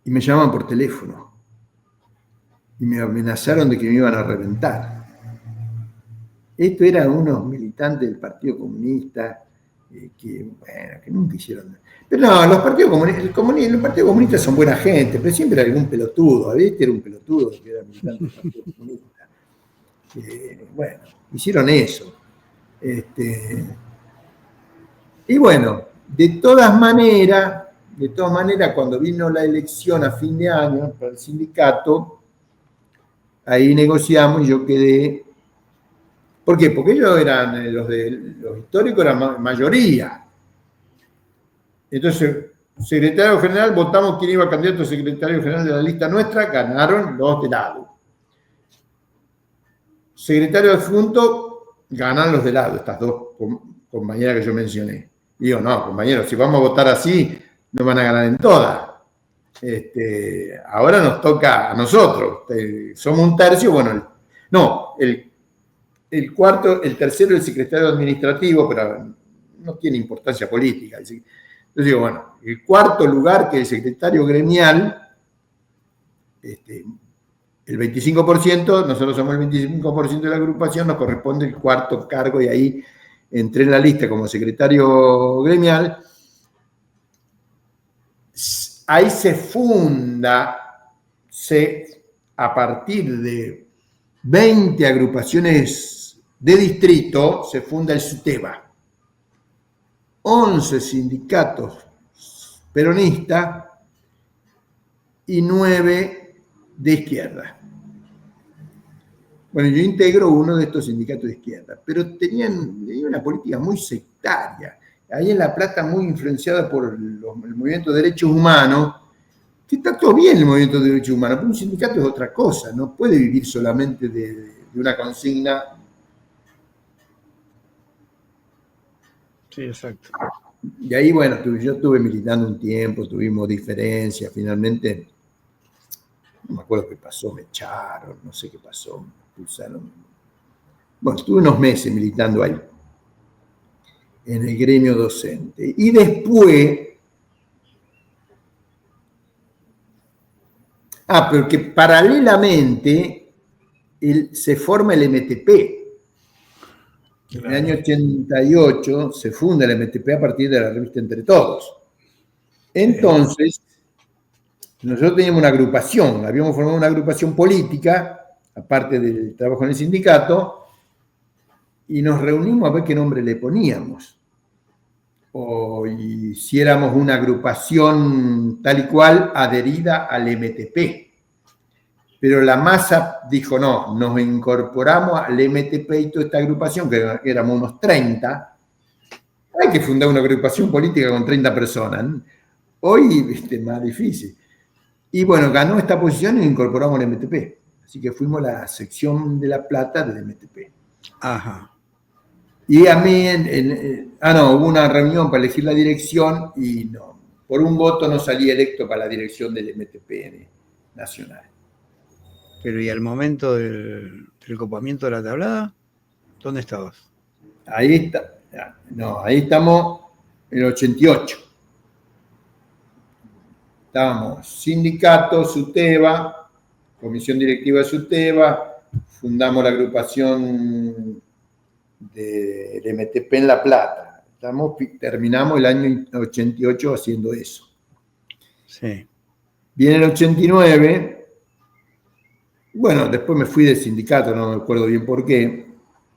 y me llamaban por teléfono. Y me amenazaron de que me iban a reventar. Esto eran unos militantes del Partido Comunista que nunca hicieron. Pero no, los partidos comunistas son buena gente, pero siempre era algún pelotudo, ¿viste? Era un pelotudo que era militante del Partido Comunista. Bueno, hicieron eso. Y bueno, de todas maneras, cuando vino la elección a fin de año para el sindicato, ahí negociamos y yo quedé. ¿Por qué? Porque ellos eran, los históricos eran mayoría. Entonces, secretario general, votamos quién iba candidato a secretario general de la lista nuestra, ganaron los del ADU. Secretario adjunto, ganan los del ADU, estas dos compañeras que yo mencioné. Y digo, no, compañeros, si vamos a votar así, no van a ganar en todas. Ahora nos toca a nosotros. Somos un tercio, bueno, el tercero es el secretario administrativo, pero no tiene importancia política. Entonces digo, bueno, el cuarto lugar, que es el secretario gremial, el 25%, nosotros somos el 25% de la agrupación, nos corresponde el cuarto cargo y ahí entré en la lista como secretario gremial. Ahí se funda, a partir de 20 agrupaciones de distrito, se funda el SUTEBA. 11 sindicatos peronistas y 9 de izquierda. Bueno, yo integro uno de estos sindicatos de izquierda, pero tenían una política muy sectaria. Ahí en La Plata muy influenciada por el movimiento de derechos humanos, que está todo bien el movimiento de derechos humanos, pero un sindicato es otra cosa, no puede vivir solamente de una consigna. Sí, exacto. Y ahí, bueno, yo estuve militando un tiempo, tuvimos diferencias, finalmente, no me acuerdo qué pasó, me echaron, no sé qué pasó, me expulsaron. Bueno, estuve unos meses militando ahí, en el gremio docente. Y después, porque paralelamente se forma el MTP. En el año 88 se funda el MTP a partir de la revista Entre Todos. Entonces, nosotros teníamos una agrupación, habíamos formado una agrupación política, aparte del trabajo en el sindicato, y nos reunimos a ver qué nombre le poníamos. O hiciéramos una agrupación tal y cual adherida al MTP. Pero la masa dijo, no, nos incorporamos al MTP y toda esta agrupación, que éramos unos 30. Hay que fundar una agrupación política con 30 personas. Hoy es más difícil. Y bueno, ganó esta posición y nos incorporamos al MTP. Así que fuimos la sección de La Plata del MTP. Ajá. Y a mí, hubo una reunión para elegir la dirección y no, por un voto no salí electo para la dirección del MTP nacional. Pero ¿y al momento del copamiento de la tablada? ¿Dónde estabas? Ahí está. No, ahí estamos en el 88. Estábamos sindicato, SUTEBA, comisión directiva de SUTEBA, fundamos la agrupación del MTP en La Plata. Terminamos el año 88 haciendo eso. Sí. Viene el 89. Bueno, después me fui del sindicato, no me acuerdo bien por qué,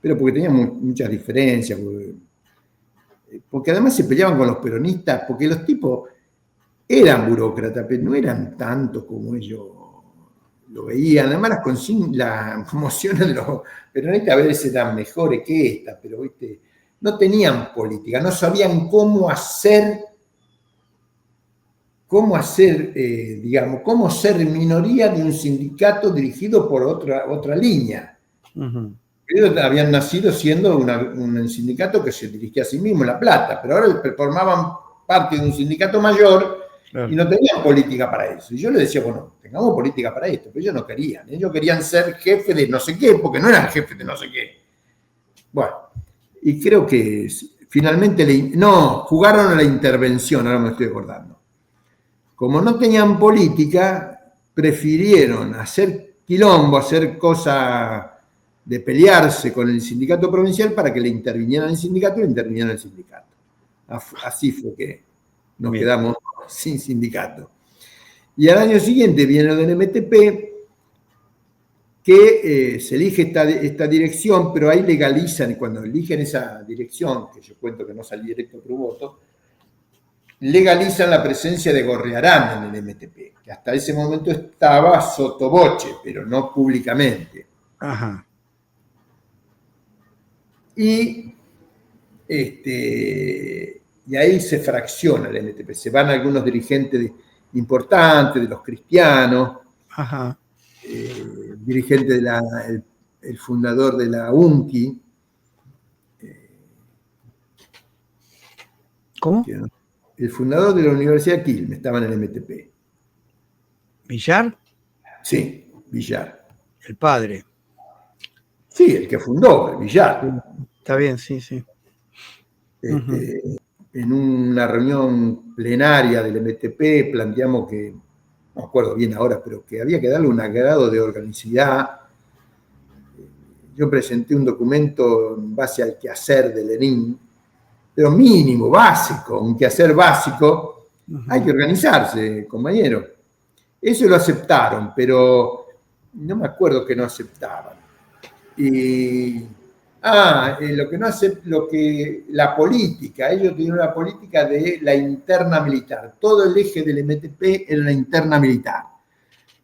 pero porque teníamos muchas diferencias, porque además se peleaban con los peronistas, porque los tipos eran burócratas, pero no eran tantos como ellos lo veían. Además las mociones de los peronistas a veces eran mejores que esta, pero ¿viste? No tenían política, no sabían cómo ser minoría de un sindicato dirigido por otra línea. Uh-huh. Ellos habían nacido siendo un sindicato que se dirigía a sí mismo en La Plata, pero ahora formaban parte de un sindicato mayor Claro. Y no tenían política para eso. Y yo les decía, bueno, tengamos política para esto, pero ellos no querían. Ellos querían ser jefe de no sé qué, porque no eran jefes de no sé qué. Bueno, y creo que finalmente, jugaron a la intervención, ahora me estoy acordando. Como no tenían política, prefirieron hacer quilombo, hacer cosa de pelearse con el sindicato provincial para que le intervinieran el sindicato y le intervinieran el sindicato. Así fue que nos quedamos sin sindicato. Y al año siguiente viene lo del MTP, que se elige esta dirección, pero ahí legalizan, y cuando eligen esa dirección, que yo cuento que no salí directo por voto, legalizan la presencia de Gorriarán en el MTP, que hasta ese momento estaba sottovoce, pero no públicamente. Ajá. Y ahí se fracciona el MTP, se van algunos dirigentes importantes de los cristianos, Ajá. dirigente el fundador de la UNCI. ¿Cómo? El fundador de la Universidad de Quilmes estaba en el MTP. ¿Villar? Sí, Villar. El padre. Sí, el que fundó, Villar. Está bien, sí, sí. En una reunión plenaria del MTP planteamos que, no me acuerdo bien ahora, pero que había que darle un grado de organicidad. Yo presenté un documento en base al quehacer de Lenin, pero mínimo, básico, un quehacer básico. Hay que organizarse, compañero. Eso lo aceptaron, pero no me acuerdo que no aceptaban. La política, ellos tenían una política de la interna militar. Todo el eje del MTP era la interna militar.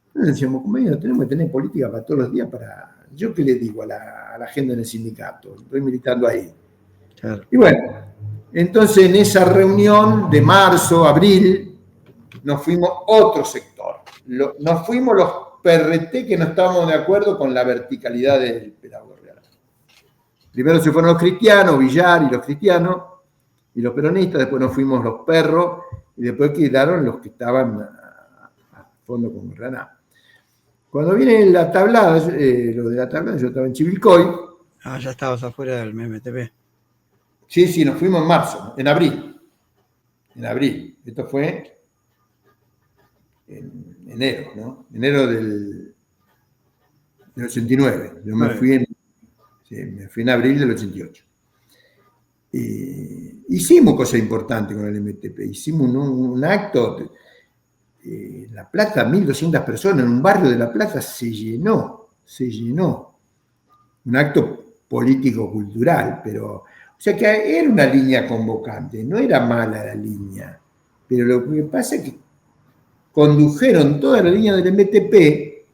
Entonces decíamos, compañero, tenemos que tener política para todos los días para... ¿Yo qué le digo a la gente en el sindicato? Estoy militando ahí. Claro. Y bueno, entonces en esa reunión de marzo, abril, nos fuimos otro sector. Nos fuimos los PRT que no estábamos de acuerdo con la verticalidad del pedagogo real. Primero se fueron los cristianos, Villar y los cristianos, y los peronistas, después nos fuimos los perros, y después quedaron los que estaban a fondo con Granada. Cuando viene la tablada, lo de la tablada, yo estaba en Chivilcoy. Ah, ya estabas afuera del MTP. Sí, nos fuimos en marzo, en abril. En abril. Esto fue en enero, ¿no? Enero del 89. Yo me fui en abril del 88. Hicimos cosas importantes con el MTP. Hicimos un acto... La Plata, 1.200 personas en un barrio de La Plata se llenó. Un acto político-cultural, pero... O sea que era una línea convocante, no era mala la línea, pero lo que pasa es que condujeron toda la línea del MTP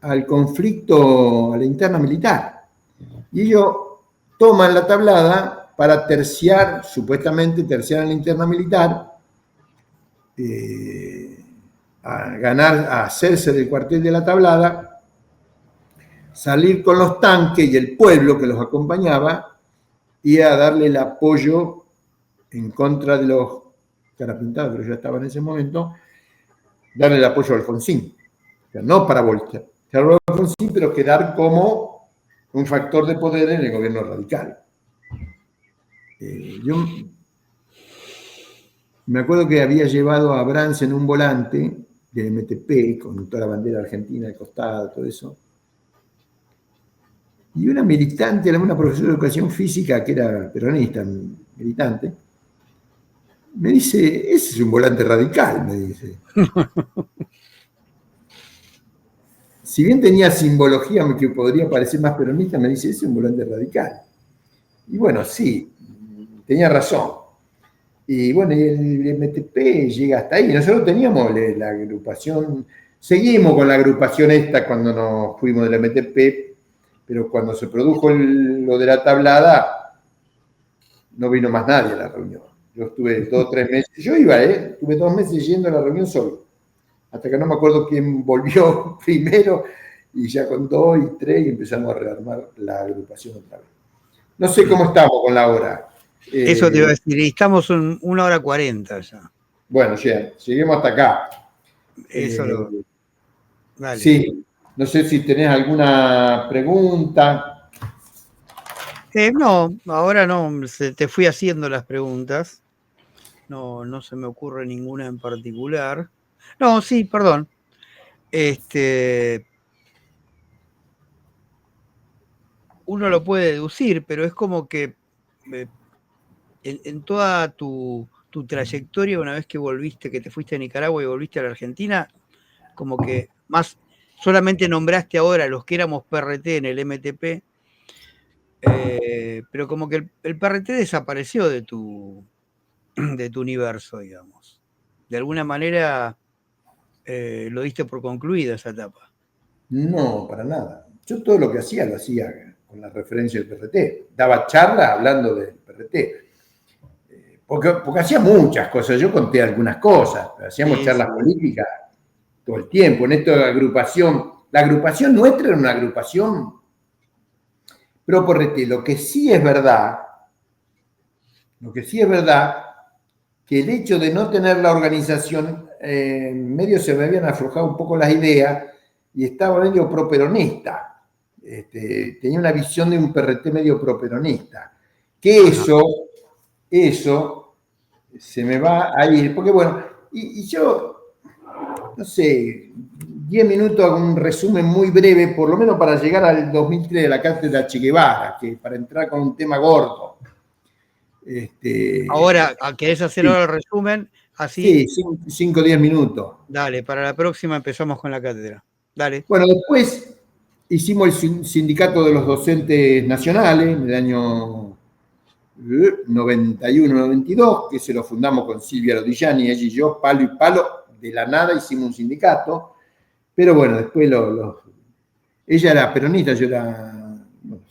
al conflicto, a la interna militar. Y ellos toman la tablada para supuestamente terciar en la interna militar, a hacerse del cuartel de la tablada, salir con los tanques y el pueblo que los acompañaba y a darle el apoyo en contra de los carapintados, pero ya estaban en ese momento, darle el apoyo a Alfonsín. O sea, no para voltear a Alfonsín, pero quedar como un factor de poder en el gobierno radical. Yo me acuerdo que había llevado a Brans en un volante de MTP, con toda la bandera argentina al costado, todo eso. Y una militante, una profesora de educación física, que era peronista, militante, me dice, ese es un volante radical, me dice. Si bien tenía simbología que podría parecer más peronista, me dice, ese es un volante radical. Y bueno, sí, tenía razón. Y bueno, el MTP llega hasta ahí. Nosotros teníamos la agrupación, seguimos con la agrupación esta cuando nos fuimos del MTP, pero cuando se produjo lo de la tablada, no vino más nadie a la reunión. Yo estuve 2 o 3 meses, yo iba, estuve 2 meses yendo a la reunión solo, hasta que no me acuerdo quién volvió primero, y ya con 2 y 3 y empezamos a rearmar la agrupación otra vez. No sé cómo estamos con la hora. Eso te iba a decir, estamos en 1 hora 40 ya. Bueno, ya, lleguemos hasta acá. Eso lo... Dale. Sí, no sé si tenés alguna pregunta. No, ahora no, te fui haciendo las preguntas. No se me ocurre ninguna en particular. No, sí, perdón. Uno lo puede deducir, pero es como que en toda tu trayectoria, una vez que volviste, que te fuiste a Nicaragua y volviste a la Argentina, como que más solamente nombraste ahora los que éramos PRT en el MTP, pero como que el PRT desapareció de tu universo, digamos. De alguna manera lo diste por concluida esa etapa. No, para nada. Yo todo lo que hacía lo hacía con la referencia del PRT. Daba charlas hablando del PRT. Porque hacía muchas cosas. Yo conté algunas cosas. Hacíamos Sí, charlas sí. políticas todo el tiempo. En esto de agrupación. La agrupación nuestra era una agrupación pro PRT. Lo que sí es verdad, que el hecho de no tener la organización, en medio se me habían aflojado un poco las ideas y estaba medio properonista. Tenía una visión de un PRT medio properonista. Que eso se me va a ir, porque bueno, y yo, no sé, 10 minutos hago un resumen muy breve, por lo menos para llegar al 2003 de la cátedra Che Guevara, que para entrar con un tema gordo. Ahora, ¿querés hacer Sí, ahora el resumen? Así, sí, 5 o 10 minutos. dale, para la próxima empezamos con la cátedra. Dale. Bueno, después hicimos el sindicato de los docentes nacionales en el año 91-92, que se lo fundamos con Silvia Lodigiani, ella y yo, palo y palo, de la nada hicimos un sindicato, pero bueno, después ella era peronista, yo era, bueno,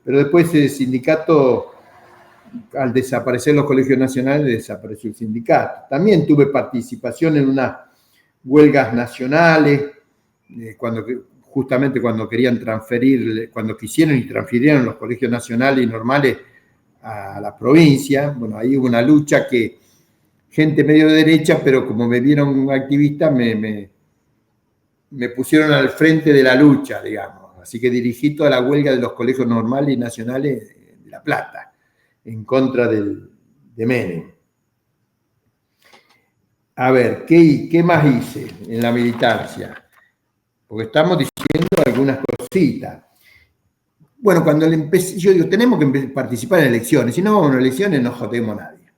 pero después el sindicato, al desaparecer los colegios nacionales, desapareció el sindicato. También tuve participación en unas huelgas nacionales, justamente cuando querían transferir, cuando quisieron y transfirieron los colegios nacionales y normales a la provincia. Bueno, ahí hubo una lucha que gente medio derecha, pero como me vieron activista, me pusieron al frente de la lucha, digamos. Así que dirigí toda la huelga de los colegios normales y nacionales de La Plata, en contra de Menem. A ver, ¿qué más hice en la militancia? Porque estamos diciendo algunas cositas. Bueno, cuando empecé, yo digo, tenemos que participar en elecciones, si no vamos a elecciones no jodemos a nadie.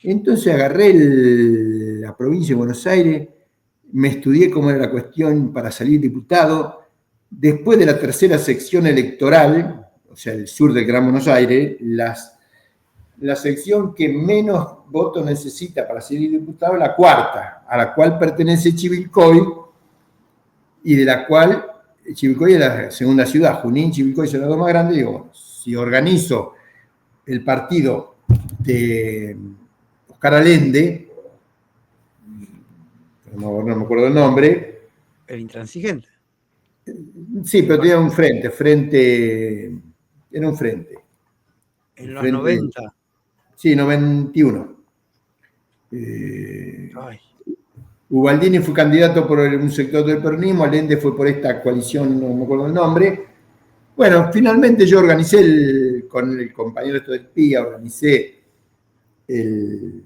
Entonces agarré la provincia de Buenos Aires, me estudié cómo era la cuestión para salir diputado. Después de la tercera sección electoral, o sea, el sur del Gran Buenos Aires, la sección que menos votos necesita para ser diputado es la cuarta, a la cual pertenece Chivilcoy, y de la cual Chivilcoy es la segunda ciudad. Junín, Chivilcoy son las dos más grandes. Digo, bueno, si organizo el partido de Oscar Allende, no me acuerdo el nombre. El intransigente. Sí, pero tenía un frente, era un frente. En El los frente, 90. sí, 91. Ay. Ubaldini fue candidato por un sector del peronismo, Allende fue por esta coalición, no me acuerdo el nombre. Bueno, finalmente yo organicé con el compañero del PIA, organicé el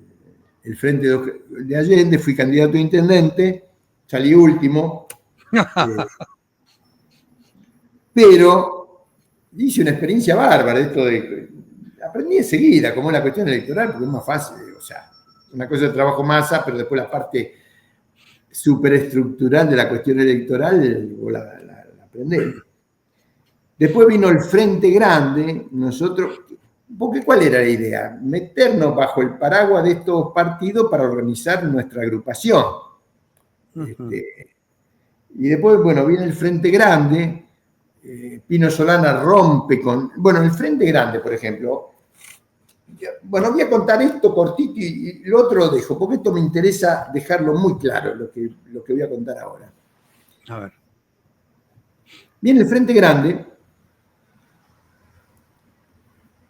frente de Allende, fui candidato a intendente, salí último, pero hice una experiencia bárbara, aprendí enseguida cómo es la cuestión electoral, porque es más fácil, o sea, una cosa de trabajo masa, pero después la parte superestructural de la cuestión electoral, vos la aprendés. Después vino el Frente Grande, nosotros, porque ¿cuál era la idea? Meternos bajo el paraguas de estos partidos para organizar nuestra agrupación. Y después, bueno, viene el Frente Grande, Pino Solana rompe con... Bueno, el Frente Grande, por ejemplo, bueno, voy a contar esto cortito y lo otro lo dejo, porque esto me interesa dejarlo muy claro, lo que voy a contar ahora. A ver. Viene el Frente Grande,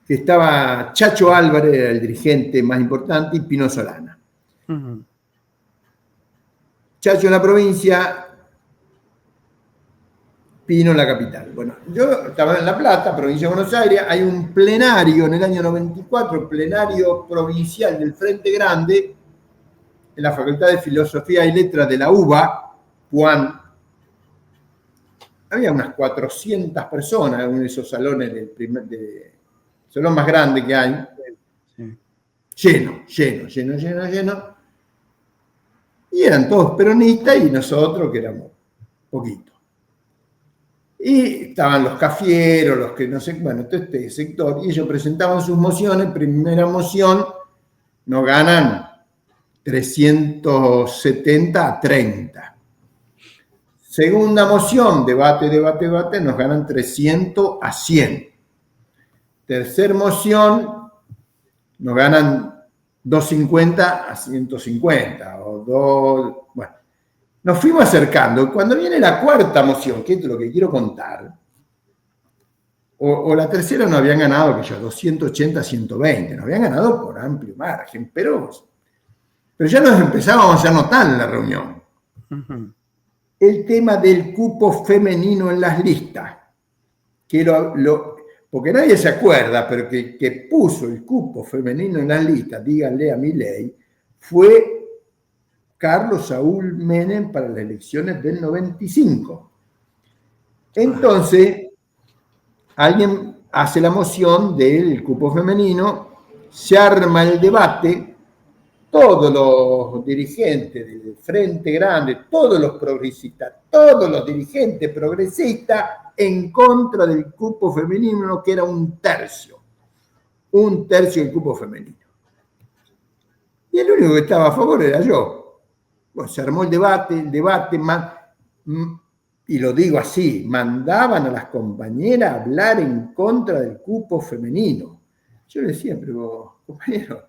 que estaba Chacho Álvarez, era el dirigente más importante, y Pino Solana. Ujú. Chacho en la provincia, Pino en la capital. Bueno, yo estaba en La Plata, provincia de Buenos Aires, hay un plenario en el año 94, plenario provincial del Frente Grande, en la Facultad de Filosofía y Letras de la UBA, Puan. Había unas 400 personas en uno de esos salones salón más grande que hay. Sí. Lleno. Y eran todos peronistas y nosotros que éramos poquitos. Y estaban los cafieros, los que no sé, bueno, todo este sector, y ellos presentaban sus mociones. Primera moción, nos ganan 370 a 30. Segunda moción, debate, nos ganan 300 a 100. Tercer moción, nos ganan 250 a 150. Bueno, nos fuimos acercando. Cuando viene la cuarta moción, que es lo que quiero contar, o la tercera nos habían ganado, que ya 280 a 120, nos habían ganado por amplio margen, pero ya nos empezábamos a hacer notar en la reunión. Ujú. El tema del cupo femenino en las listas, que porque nadie se acuerda, pero que puso el cupo femenino en las listas, díganle a Milei, fue Carlos Saúl Menem para las elecciones del 95. Entonces, alguien hace la moción del cupo femenino, se arma el debate, todos los dirigentes del Frente Grande, todos los progresistas, todos los dirigentes progresistas en contra del cupo femenino, que era un tercio del cupo femenino. Y el único que estaba a favor era yo. Bueno, se armó el debate, y lo digo así, mandaban a las compañeras a hablar en contra del cupo femenino. Yo les decía, pero compañero,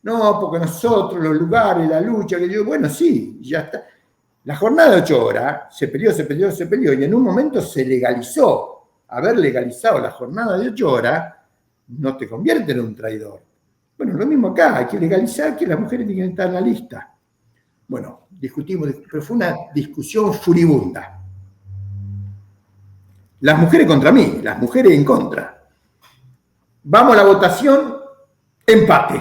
no, porque nosotros, los lugares, la lucha, que yo, bueno, sí, ya está. La jornada de 8 horas se peleó, y en un momento se legalizó. Haber legalizado la jornada de 8 horas no te convierte en un traidor. Bueno, lo mismo acá, hay que legalizar que las mujeres tienen que estar en la lista. Bueno, discutimos, pero fue una discusión furibunda. Las mujeres contra mí, las mujeres en contra. Vamos a la votación, empate.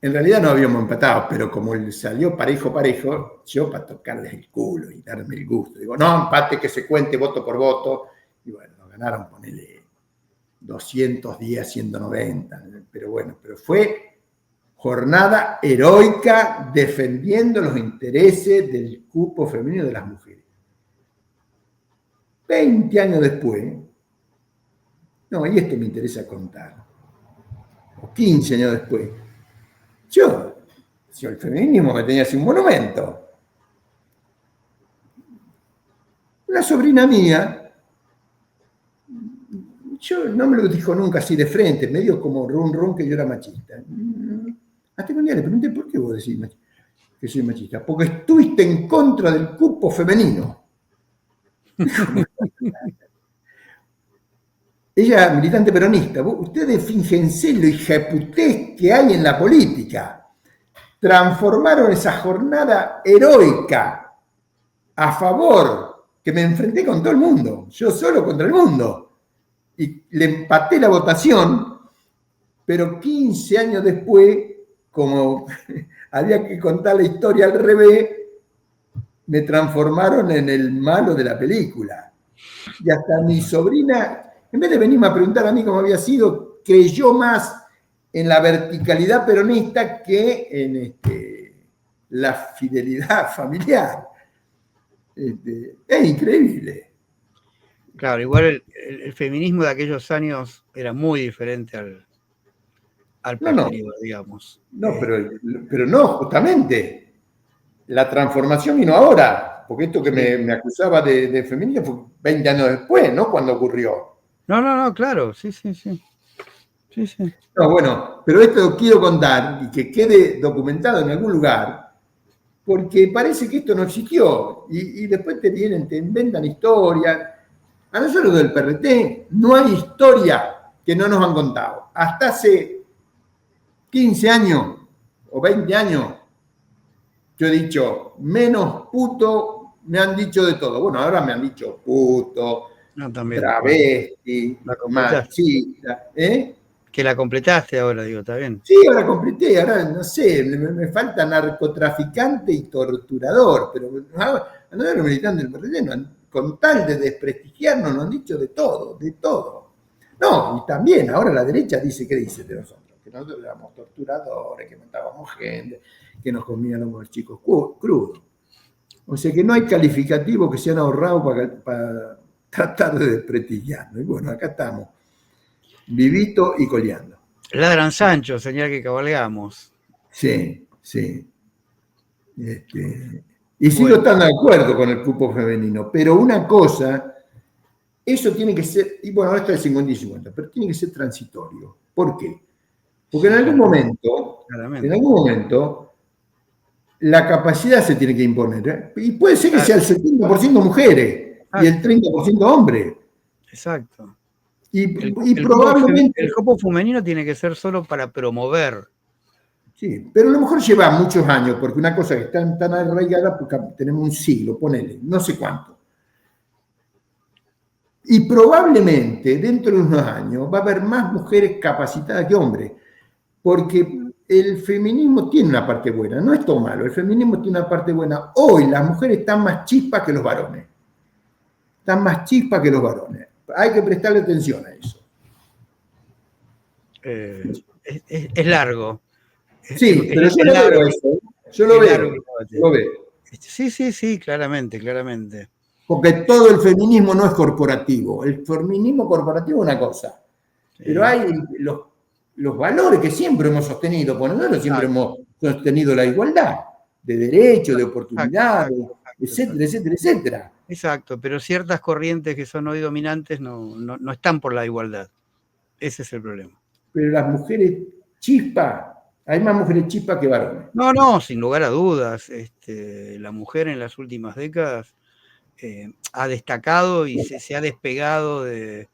En realidad no habíamos empatado, pero como salió parejo, yo para tocarles el culo y darme el gusto. Digo, no, empate, que se cuente voto por voto. Y bueno, nos ganaron, ponele 210, 190. Pero bueno, fue jornada heroica defendiendo los intereses del cupo femenino de las mujeres. 20 años después, no, y esto me interesa contar, o 15 años después, el feminismo me tenía así un monumento. Una sobrina mía, yo no me lo dijo nunca así de frente, medio como rum que yo era machista. Hasta que un día le pregunté, ¿por qué vos decís que soy machista? Porque estuviste en contra del cupo femenino. Ella, militante peronista, ustedes fíjense lo hijaputés que hay en la política. Transformaron esa jornada heroica a favor, que me enfrenté con todo el mundo, yo solo contra el mundo, y le empaté la votación, pero 15 años después, como había que contar la historia al revés, me transformaron en el malo de la película. Y hasta mi sobrina, en vez de venirme a preguntar a mí cómo había sido, creyó más en la verticalidad peronista que en la fidelidad familiar. Es increíble. Claro, igual el feminismo de aquellos años era muy diferente al posterior, digamos. No, pero no, justamente. La transformación vino ahora, porque esto que me acusaba de feminismo fue 20 años después, ¿no? Cuando ocurrió. No, claro, sí. No, bueno, pero esto quiero contar y que quede documentado en algún lugar, porque parece que esto no existió. Y después te inventan historias. A nosotros del PRT no hay historia que no nos han contado. Hasta hace 15 años o 20 años, yo he dicho, menos puto, me han dicho de todo. Bueno, ahora me han dicho puto, No, también. travesti, La completaste. machista, Que la completaste ahora, digo, está bien. Sí, ahora completé, ahora no sé, me falta narcotraficante y torturador, pero a nosotros los militantes del PRT con tal de desprestigiarnos nos han dicho de todo, de todo. No, y también ahora la derecha dice, ¿qué dice de nosotros? Que nosotros éramos torturadores, que matábamos gente, que nos comíamos los chicos crudos. O sea que no hay calificativo que se han ahorrado para tratar de desprestigiarnos. Y bueno, acá estamos, vivito y coleando. Ladran Sancho, señal que cabalgamos. Sí, sí. Y sigo estando de acuerdo con el cupo femenino, pero una cosa, eso tiene que ser, y bueno, ahora está el 50 y 50, pero tiene que ser transitorio. ¿Por qué? Porque en algún momento, la capacidad se tiene que imponer. Y puede ser que sea el 70% mujeres y el 30% hombres. Exacto. Y probablemente... El cupo femenino tiene que ser solo para promover. Sí, pero a lo mejor lleva muchos años, porque una cosa que está tan arraigada, porque tenemos un siglo, ponele, no sé cuánto. Y probablemente dentro de unos años va a haber más mujeres capacitadas que hombres, porque el feminismo tiene una parte buena, no es todo malo, el feminismo tiene una parte buena. Hoy las mujeres están más chispas que los varones. Están más chispas que los varones. Hay que prestarle atención a eso. Es largo. Sí, pero yo lo veo eso. Yo lo veo. Sí, claramente. Porque todo el feminismo no es corporativo. El feminismo corporativo es una cosa. Sí. Pero hay los valores que siempre hemos sostenido. Bueno, nosotros siempre hemos sostenido la igualdad de derechos, de oportunidades, etcétera. Exacto, pero ciertas corrientes que son hoy dominantes no están por la igualdad. Ese es el problema. Pero las mujeres chispas, hay más mujeres chispas que varones. No, sin lugar a dudas. La mujer en las últimas décadas ha destacado y se ha despegado de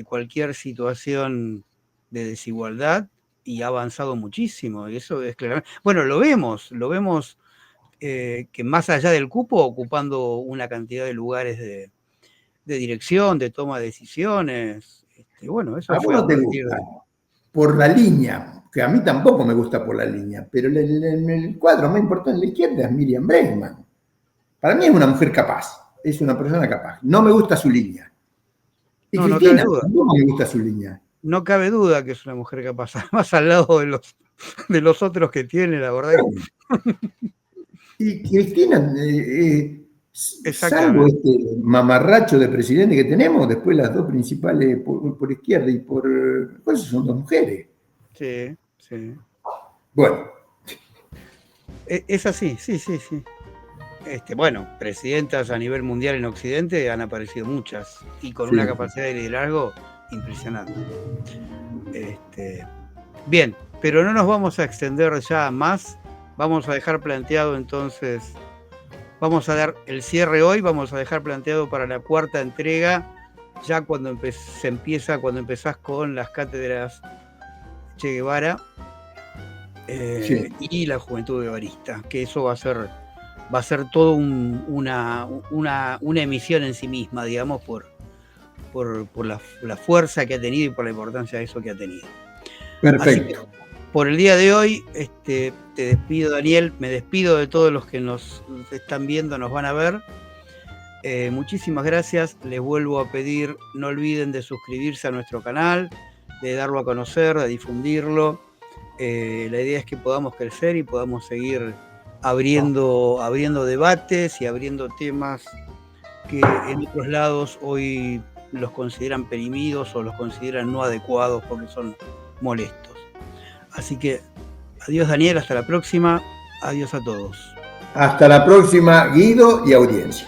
cualquier situación de desigualdad y ha avanzado muchísimo. Y eso es claramente. Bueno, lo vemos que más allá del cupo, ocupando una cantidad de lugares de dirección, de toma de decisiones. Bueno, eso fue no te gusta por la línea, que a mí tampoco me gusta por la línea, pero el cuadro más importante de la izquierda es Miriam Bregman. Para mí es una mujer capaz. Es una persona capaz. No me gusta su línea. Y no, Cristina, no me gusta su línea. No cabe duda que es una mujer capaz. Más al lado de los otros que tiene, la verdad. Y Cristina, salvo este mamarracho de presidente que tenemos, después las dos principales por izquierda y por son dos mujeres. Sí. Bueno. Es así, sí. Bueno, presidentas a nivel mundial en Occidente han aparecido muchas y con una capacidad de liderazgo impresionante. Bien, pero no nos vamos a extender ya más. Vamos a dejar planteado entonces, vamos a dar el cierre hoy, vamos a dejar planteado para la cuarta entrega, ya cuando empezás con las cátedras Che Guevara y la juventud guevarista, que eso va a ser todo una emisión en sí misma, digamos, por la fuerza que ha tenido y por la importancia de eso que ha tenido. Perfecto. Por el día de hoy, te despido, Daniel, me despido de todos los que nos están viendo, nos van a ver. Muchísimas gracias, les vuelvo a pedir, no olviden de suscribirse a nuestro canal, de darlo a conocer, de difundirlo. La idea es que podamos crecer y podamos seguir abriendo debates y abriendo temas que en otros lados hoy los consideran perimidos o los consideran no adecuados porque son molestos. Así que adiós, Daniel, hasta la próxima, adiós a todos. Hasta la próxima, Guido y audiencia.